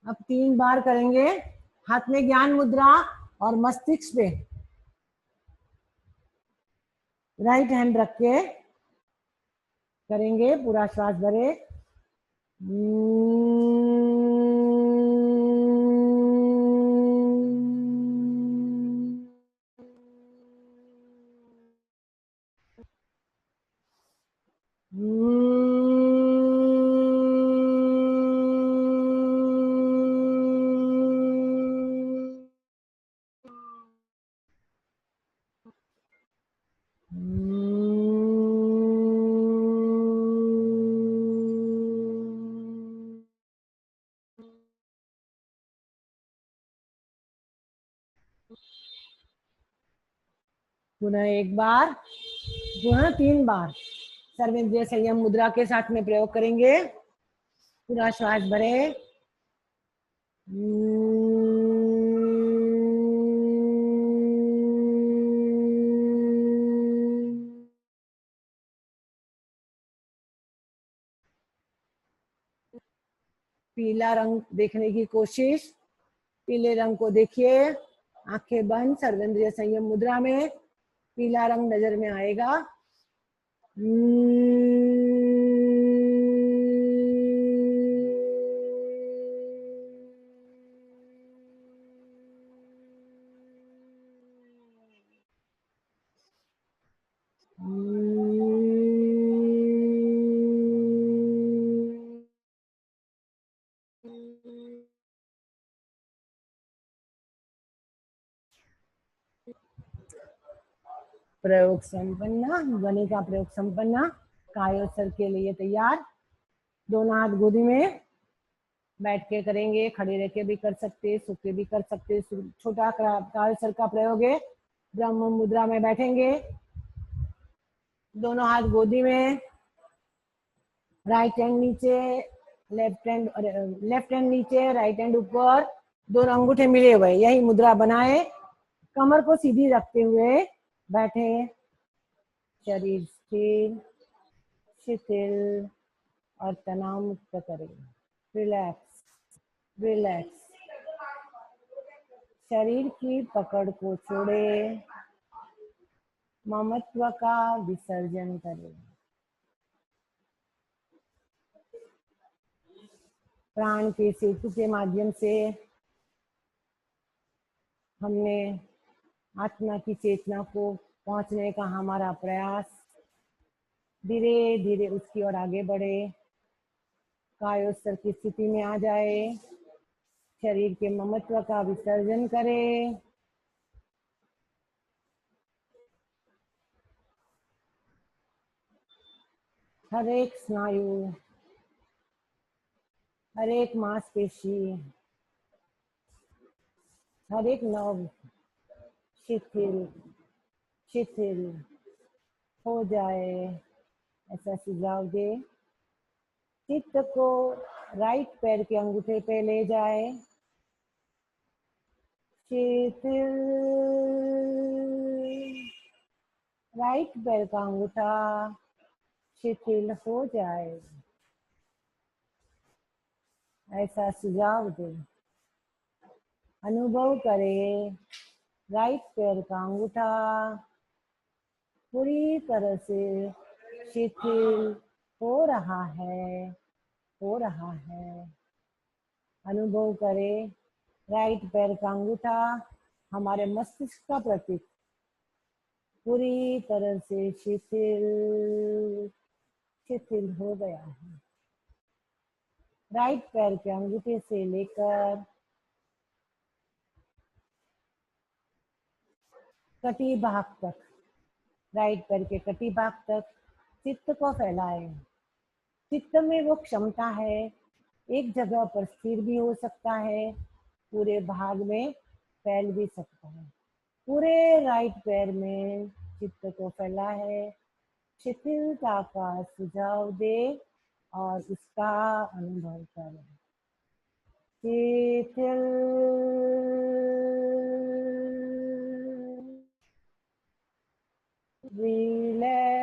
अब 3 बार करेंगे। हाथ में ज्ञान मुद्रा और मस्तिष्क पे राइट हैंड रख के करेंगे। पूरा श्वास भरे। पुनः एक बार, पुनः 3 बार सर्वेंद्रिय संयम मुद्रा के साथ में प्रयोग करेंगे। पूरा श्वास भरे। पीला रंग देखने की कोशिश। पीले रंग को देखिए। आंखें बंद, सर्वेंद्रिय संयम मुद्रा में पीला रंग नजर में आएगा। प्रयोग संपन्न। ध्वनि का प्रयोग संपन्न। कायोत्सर्ग के लिए तैयार। दोनों हाथ गोदी में बैठ के करेंगे, खड़े रह के भी कर सकते, सो के भी कर सकते। छोटा कायोत्सर्ग का प्रयोग है। ब्रह्म मुद्रा में बैठेंगे, दोनों हाथ गोदी में, राइट हैंड नीचे, लेफ्ट हैंड नीचे, राइट हैंड ऊपर, दोनों अंगूठे मिले हुए, यही मुद्रा बनाए। कमर को सीधी रखते हुए बैठे। शरीर स्थिर, शिथिल और तनाव मुक्त करें। Relax, relax. शरीर की पकड़ को छोड़े, ममत्व का विसर्जन करें। प्राण के सेतु के माध्यम से हमने आत्मा की चेतना को पहुंचने का हमारा प्रयास, धीरे धीरे उसकी ओर आगे बढ़े। कायोत्सर्ग की स्थिति में आ जाए। शरीर के ममत्व का विसर्जन करें। हर एक स्नायु, हर एक मांसपेशी, हर एक नर्व शिथिल शिथिल हो जाए, ऐसा सुझाव दे। चित्त को राइट पैर के अंगूठे पे ले जाए। शिथिल, राइट पैर का अंगूठा शिथिल हो जाए, ऐसा सुझाव दे। अनुभव करे राइट पैर का अंगूठा पूरी तरह से शिथिल हो रहा है, हो रहा है। अनुभव करे राइट पैर का अंगूठा, हमारे मस्तिष्क का प्रतीक, पूरी तरह से शिथिल शिथिल हो गया है। राइट पैर के अंगूठे से लेकर कटी भाग तक, राइट पैर के कटी भाग तक चित्त को फैलाए। चित्त में वो क्षमता है, एक जगह पर स्थिर भी हो सकता है, पूरे भाग में फैल भी सकता है। पूरे राइट पैर में चित्त को फैला है। शिथिलता का सुझाव दे और उसका अनुभव करें। शिथिल, रिलैक्स,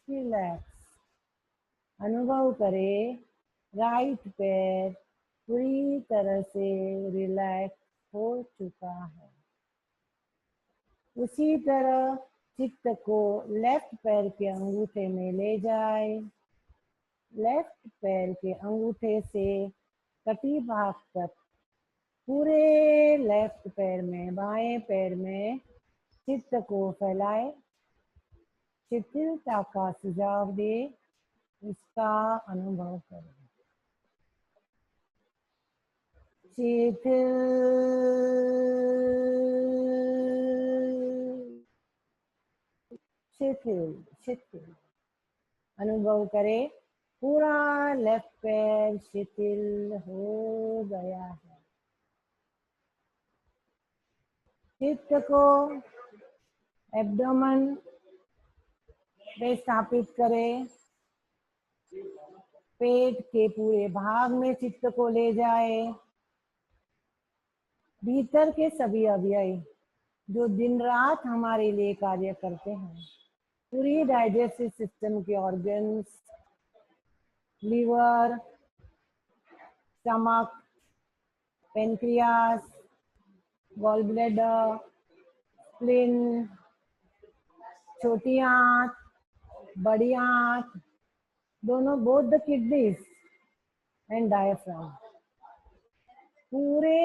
रिलैक्स। अनुभव करें राइट पैर पूरी तरह से रिलैक्स हो चुका है। उसी तरह चित्त को लेफ्ट पैर के अंगूठे में ले जाए। लेफ्ट पैर के अंगूठे से कटी भाग तक पूरे लेफ्ट पैर में, बाएं पैर में चित्त को फैलाए। शिथिलता का सुझाव दे, इसका अनुभव करें। शिथिल शिथिल शिथिल अनुभव करें, पूरा लेफ्ट पैर शिथिल हो गया है। चित्त को एब्डोमेन पे स्थापित करें। पेट के पूरे भाग में चित्त को ले जाए। भीतर के सभी अवयव जो दिन रात हमारे लिए कार्य करते हैं, पूरी डाइजेस्टिव सिस्टम के organs, liver, stomach, pancreas, gall bladder, spleen, छोटी आंत, बड़ी आंत, दोनों, both the kidneys and diaphragm, पूरे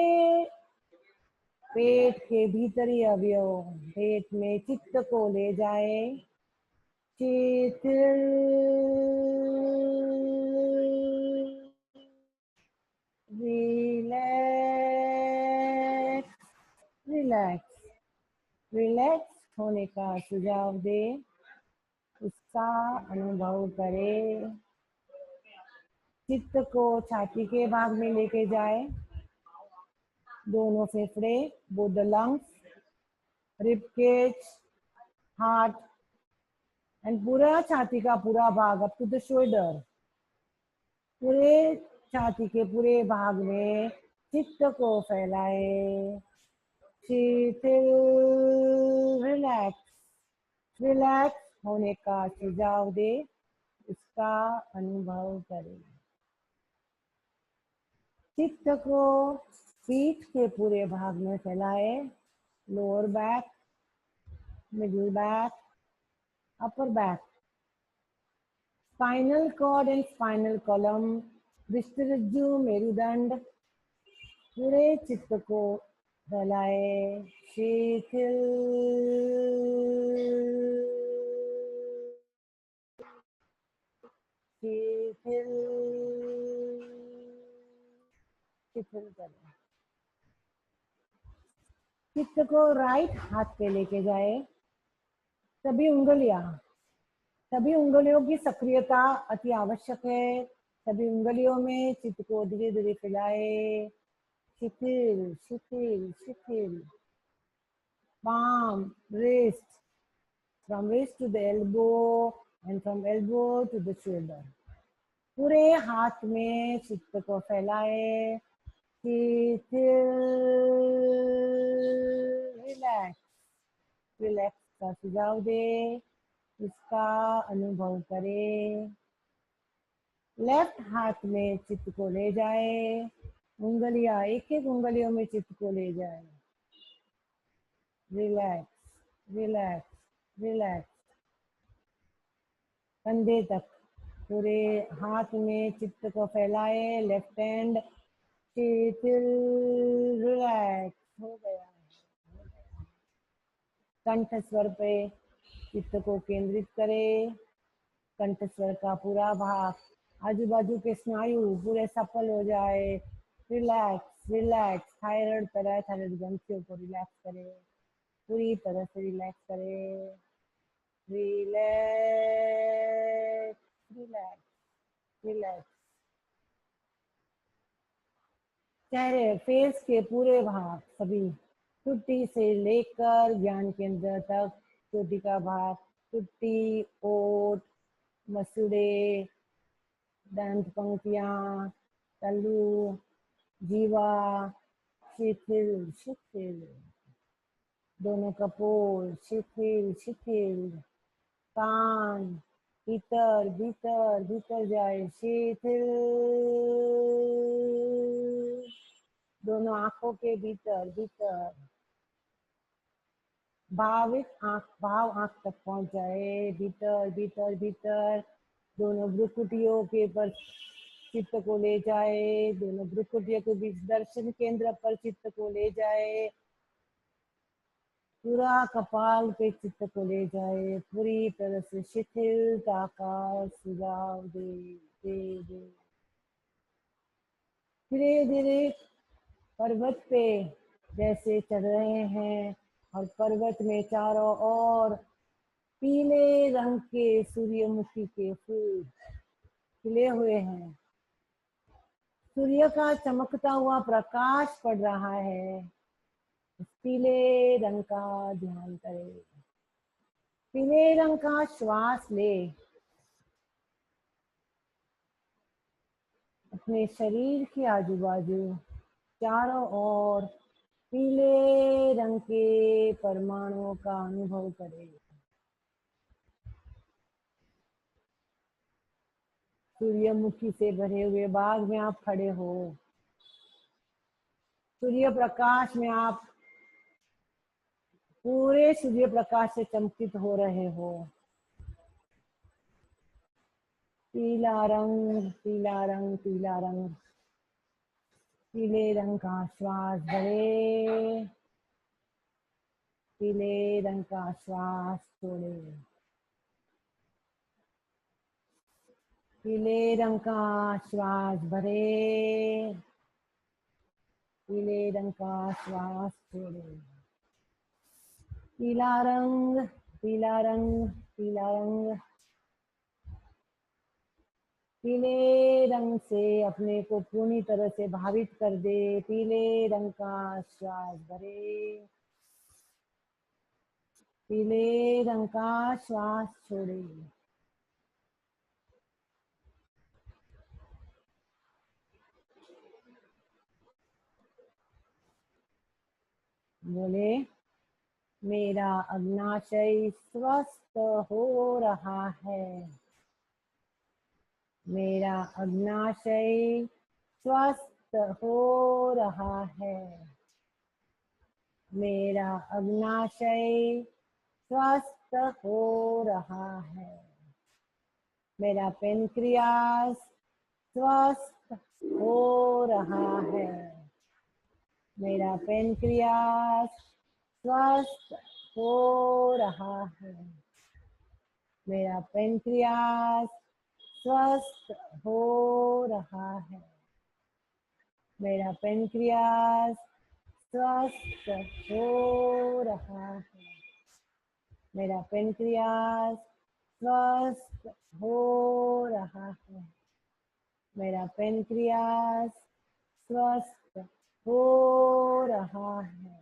पेट के भीतरी अवयव, पेट में चित्त को ले जाए। शिथिल रिलैक्स रिलैक्स रिलैक्स होने का सुझाव दे, उसका अनुभव करें। चित्त को छाती के भाग में लेके जाए। दोनों फेफड़े, both the lungs, rib cage, heart and पूरा छाती का पूरा भाग अप टू द शोल्डर, पूरे छाती के पूरे भाग में चित्त को फैलाए। शिथिल रिलैक्स रिलैक्स होने का सुझाव दे, उसका अनुभव करें। चित्त को पीठ के पूरे भाग में फैलाए। Lower back, middle back, upper back, spinal cord and spinal column, विष्टरज्जु, मेरुदंड, पूरे चित्त को फैलाए। शिथिल शिथिल शिथिल करें। चित्त को राइट हाथ पे लेके जाए। सभी उंगलियों की सक्रियता अति आवश्यक है। सभी उंगलियों में चित्त को धीरे धीरे फैलाए। शिथिल शिथिल शिथिल। palm, wrist, from wrist to the elbow and from elbow to the shoulder. पूरे हाथ में चित्त को फैलाए। शिथिल रिलैक्स रिलैक्स का सुझाव दे, इसका अनुभव करें। लेफ्ट हाथ में चित्त को ले जाए। उंगलियां, एक एक उंगलियों में चित्त को ले जाए। Relax relax relax. कंधे तक पूरे हाथ में चित्त को फैलाए। लेफ्ट हैंड शिथिल रिलैक्स हो गया है। कंठ स्वर पे चित्त को केंद्रित करें। कंठ स्वर का पूरा भाग, आजू बाजू के स्नायु पूरे सफल हो जाए। Relax relax. थायराइड पैराथायराइड ग्रंथियों को रिलैक्स करें, पूरी तरह से रिलैक्स करें। Relax relax relax. चेहरे, फेस के पूरे भाग, सभी टुट्टी से लेकर ज्ञान केंद्र तक, चोटी का भाग, टुट्टी, ओठ, मसूड़े, दंत पंक्तियां, तल्लू, जीवा, शिथिल शिथिल। दोनों कपोल शिथिल शिथिल। कान, भीतर भीतर भीतर जाए। शिथिल दोनों आंखों के भीतर भीतर भाव आंख तक पहुंच जाए, भीतर भीतर भीतर दोनों भ्रुकुटियों के पर चित्त को ले जाए, दोनों भ्रुकुटियों के बीच दर्शन केंद्र पर चित्त को ले जाए, पूरा कपाल पे चित्त को ले जाए, पूरी तरह से शिथिलता का सुझाव दे दे दे। धीरे धीरे पर्वत पे जैसे चढ़ रहे हैं और पर्वत में चारों ओर पीले रंग के सूर्यमुखी के फूल खिले हुए हैं। सूर्य का चमकता हुआ प्रकाश पड़ रहा है। इस पीले रंग का ध्यान करें। पीले रंग का श्वास ले। अपने शरीर के आजू बाजू चारों ओर पीले रंग के परमाणुओं का अनुभव करें। सूर्यमुखी से भरे हुए बाग में आप खड़े हो। सूर्य प्रकाश में आप पूरे सूर्य प्रकाश से चमकित हो रहे हो। पीला रंग पीला रंग पीला रंग। पीले रंग का श्वास भरे, पीले रंग का श्वास छोड़े। पीले रंग का श्वास भरे, पीले रंग का श्वास छोड़े। पीला रंग पीला रंग पीला रंग। पीले रंग से अपने को पूरी तरह से भावित कर दे। पीले रंग का श्वास भरे, पीले रंग का श्वास छोड़े। बोले, मेरा अग्नाशय स्वस्थ हो रहा है। मेरा अग्नाशय स्वस्थ हो रहा है। मेरा अग्नाशय स्वस्थ हो रहा है। मेरा पेनक्रियास स्वस्थ हो रहा है। मेरा पेनक्रियास स्वस्थ हो रहा है। मेरा पेनक्रियास स्वस्थ हो रहा है। मेरा पेनक्रियास स्वस्थ हो रहा है। मेरा पेनक्रियास स्वस्थ हो रहा है। मेरा पेनक्रियास स्वस्थ हो रहा है।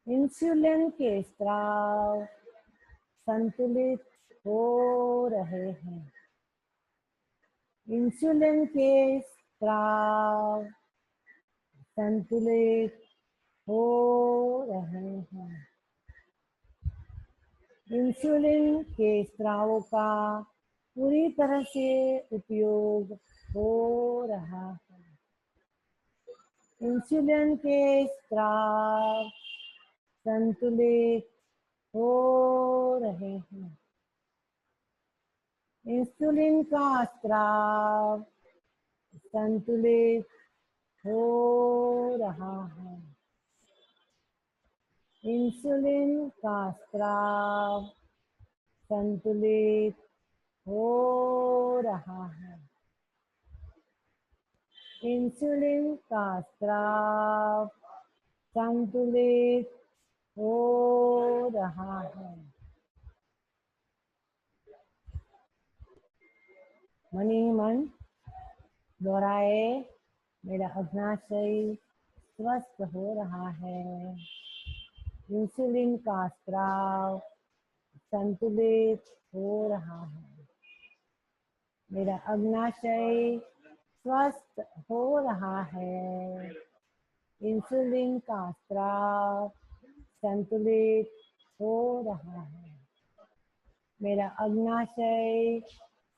इंसुलिन के स्राव संतुलित हो रहे हैं। इंसुलिन के स्राव संतुलित हो रहे हैं। इंसुलिन के स्रावों का पूरी तरह से उपयोग हो रहा है। इंसुलिन के स्राव संतुलित हो रहे हैं। इंसुलिन का स्राव संतुलित हो रहा है। इंसुलिन का स्राव संतुलित हो रहा है। इंसुलिन का स्राव संतुलित हो रहा है। मनी मन दोहराए, मेरा अग्नाशय स्वस्थ हो रहा है। इंसुलिन का स्राव संतुलित हो रहा है। मेरा अग्नाशय स्वस्थ हो रहा है। इंसुलिन का स्राव संतुलित हो रहा है। मेरा अग्नाशय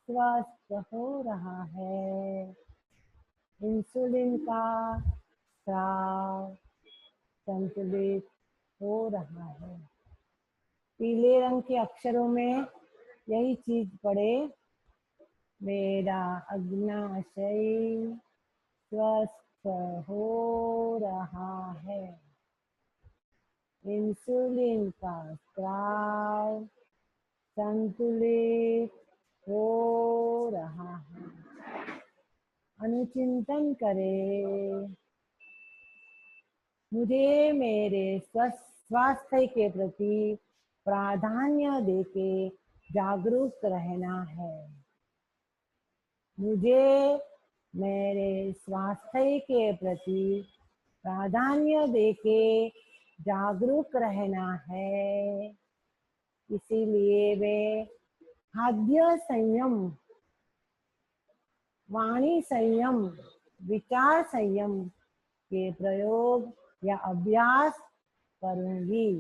स्वस्थ हो रहा है। इंसुलिन का स्राव संतुलित हो रहा है। पीले रंग के अक्षरों में यही चीज पढ़े, मेरा अग्नाशय स्वस्थ हो रहा है। इंसुलिन का स्राव संतुलित हो रहा है। अनुचिंतन करें, मुझे मेरे स्वास्थ्य के प्रति प्राधान्य देके जागरूक रहना है। मुझे मेरे स्वास्थ्य के प्रति प्राधान्य देके जागरूक रहना है। इसीलिए वे खाद्य संयम, वाणी संयम, विचार संयम के प्रयोग या अभ्यास करूंगी।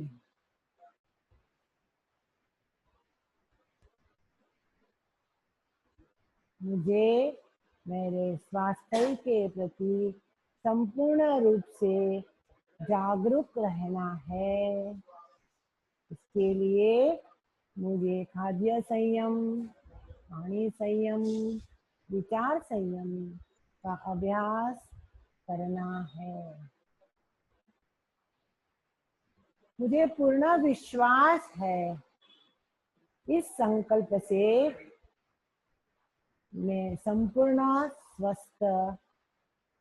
मुझे मेरे स्वास्थ्य के प्रति संपूर्ण रूप से जागरूक रहना है। इसके लिए मुझे खाद्य संयम, वाणी संयम, विचार संयम का अभ्यास करना है। मुझे पूर्ण विश्वास है इस संकल्प से मैं संपूर्ण स्वस्थ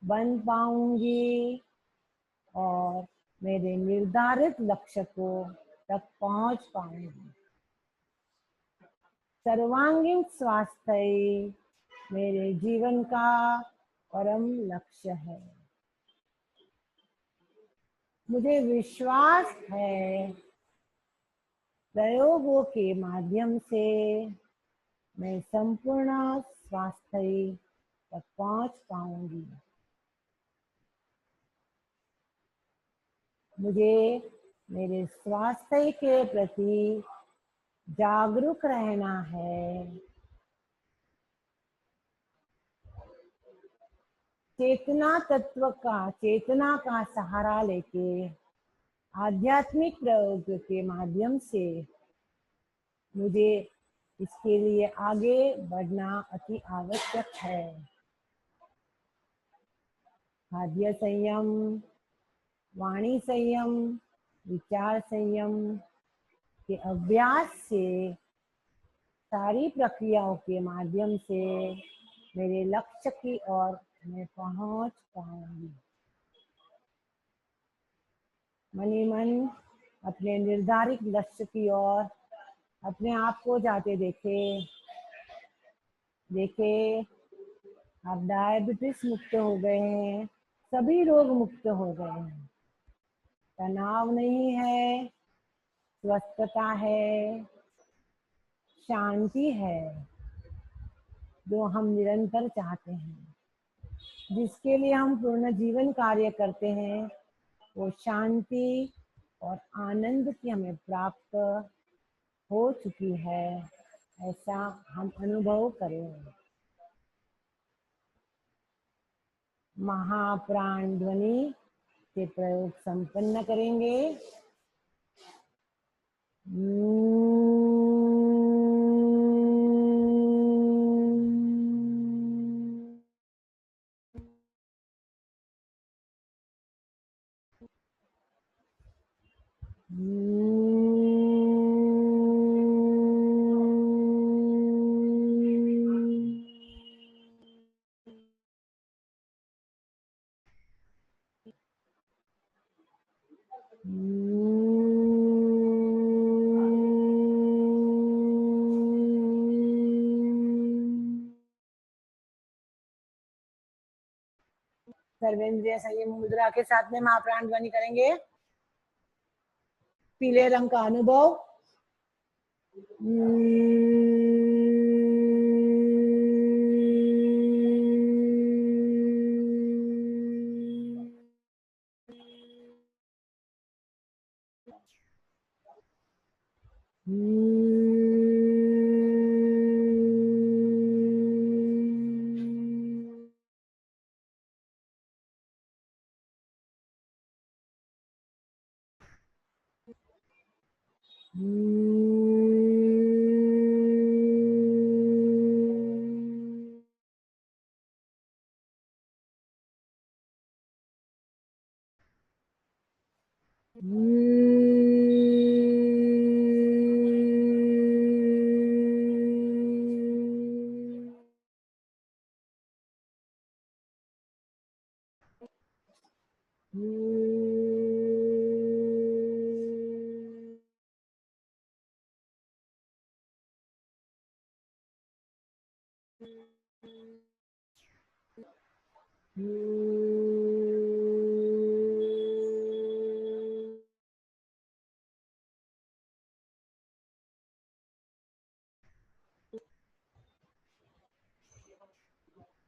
बन पाऊंगी और मेरे निर्धारित लक्ष्य को तक पहुंच पाऊंगी। सर्वांगीण स्वास्थ्य मेरे जीवन का परम लक्ष्य है। मुझे विश्वास है प्रयोगों के माध्यम से मैं संपूर्ण स्वास्थ्य तक पहुंच पाऊंगी। मुझे मेरे स्वास्थ्य के प्रति जागरूक रहना है। चेतना का सहारा लेके आध्यात्मिक प्रयोग के माध्यम से मुझे इसके लिए आगे बढ़ना अति आवश्यक है। खाद्य संयम, वाणी संयम, विचार संयम के अभ्यास से सारी प्रक्रियाओं के माध्यम से मेरे लक्ष्य की ओर मैं पहुंच पाऊंगी। मनी मन अपने निर्धारित लक्ष्य की ओर अपने आप को जाते देखे आप डायबिटीज मुक्त हो गए हैं, सभी रोग मुक्त हो गए हैं। तनाव नहीं है, स्वस्थता है, शांति है, जो हम निरंतर चाहते हैं, जिसके लिए हम पूर्ण जीवन कार्य करते हैं। वो शांति और आनंद की हमें प्राप्त हो चुकी है, ऐसा हम अनुभव करें। महाप्राण ध्वनि के प्रयोग संपन्न करेंगे। सर्वेंद्रिय संयम मुद्रा के साथ में महाप्राण ध्वनि करेंगे। पीले रंग का अनुभव।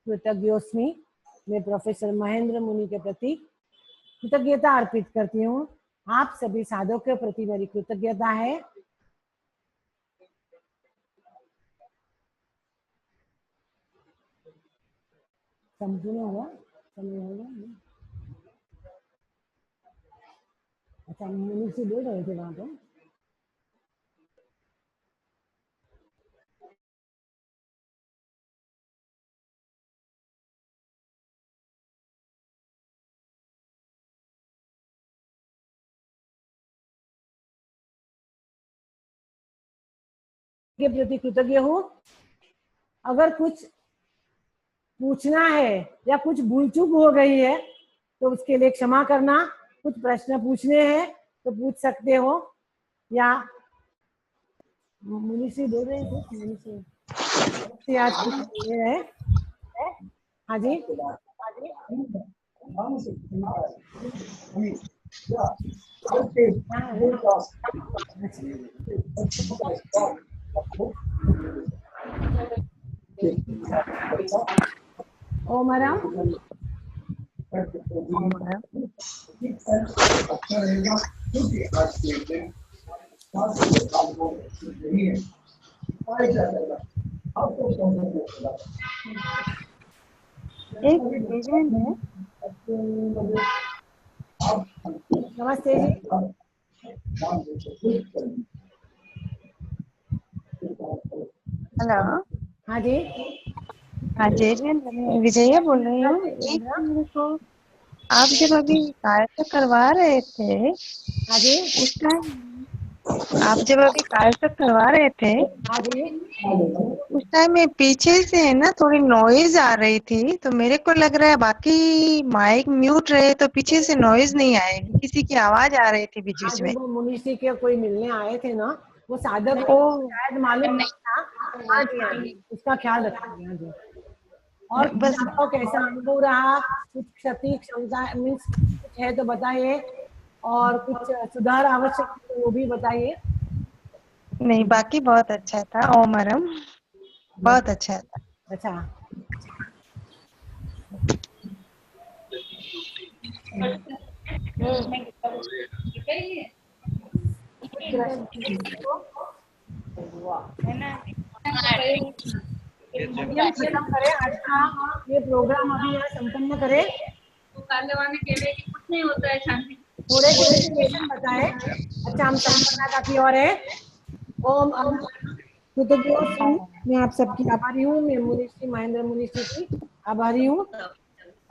कृतज्ञोस्मि। मैं प्रोफेसर महेंद्र मुनि के प्रति कृतज्ञता अर्पित करती हूँ। आप सभी साधकों के प्रति मेरी कृतज्ञता है। संपूर्ण हुआ, समय होगा। अच्छा, मुनि से बोल रहे थे वहां पे। के प्रति कृतज्ञ हूँ। अगर कुछ पूछना है या कुछ भूल चूक हो गई है तो उसके लिए क्षमा करना। कुछ प्रश्न पूछने हैं तो पूछ सकते हो। या मुनि से बोल रहे थे, मुनि से आज कुछ ले रहे। हाँ जी, ओमराम। एक एजेंट है। नमस्ते जी। हेलो। हाँ जी, हाँ जी, एजेंट मैं विजया बोल रही हूँ। एक मेरे को आप जब अभी कार्य करवा रहे थे हाँ जी, उस टाइम, आप जब अभी कार्य करवा रहे थे हाँ जी। उस टाइम में पीछे से है ना थोड़ी नॉइज आ रही थी, तो मेरे को लग रहा है बाकी माइक म्यूट रहे तो पीछे से नॉइज नहीं आएगी, किसी की आवाज आ रही थी बीच हाँ बीच जी, में। वो मुनीषी के कोई मिलने आए थे ना, वो साधक ओ शायद मालूम नहीं था। हाँ जी, हाँ जी, उसका ख्याल रखेंगे। हाँ जी। और कुछ बस। आपको कैसा अनुभव रहा? कुछ क्षति क्षमता मीन्स कुछ है तो बताइए, और कुछ सुधार आवश्यक है तो वो भी बताइए। नहीं, बाकी बहुत अच्छा था। ओमरम बहुत अच्छा था। अच्छा, माध्यम खत्म करें आज का ये प्रोग्राम, अभी यहाँ संपन्न करें। कुछ नहीं होता है शांति। थोड़े से मेडिटेशन बताए। अच्छा, हम संपन्नता की ओर है। ओम कृतज्ञोस्मि। मैं आप सबकी आभारी हूँ। मैं मुनीषी महेंद्र मुनीषी की आभारी हूँ।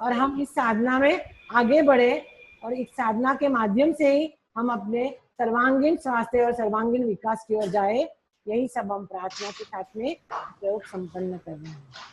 और हम इस साधना में आगे बढ़े और इस साधना के माध्यम से ही हम अपने सर्वांगीण स्वास्थ्य और सर्वांगीण विकास की ओर जाए। यही सब हम प्रार्थना के साथ में प्रयोग संपन्न कर रहे हैं।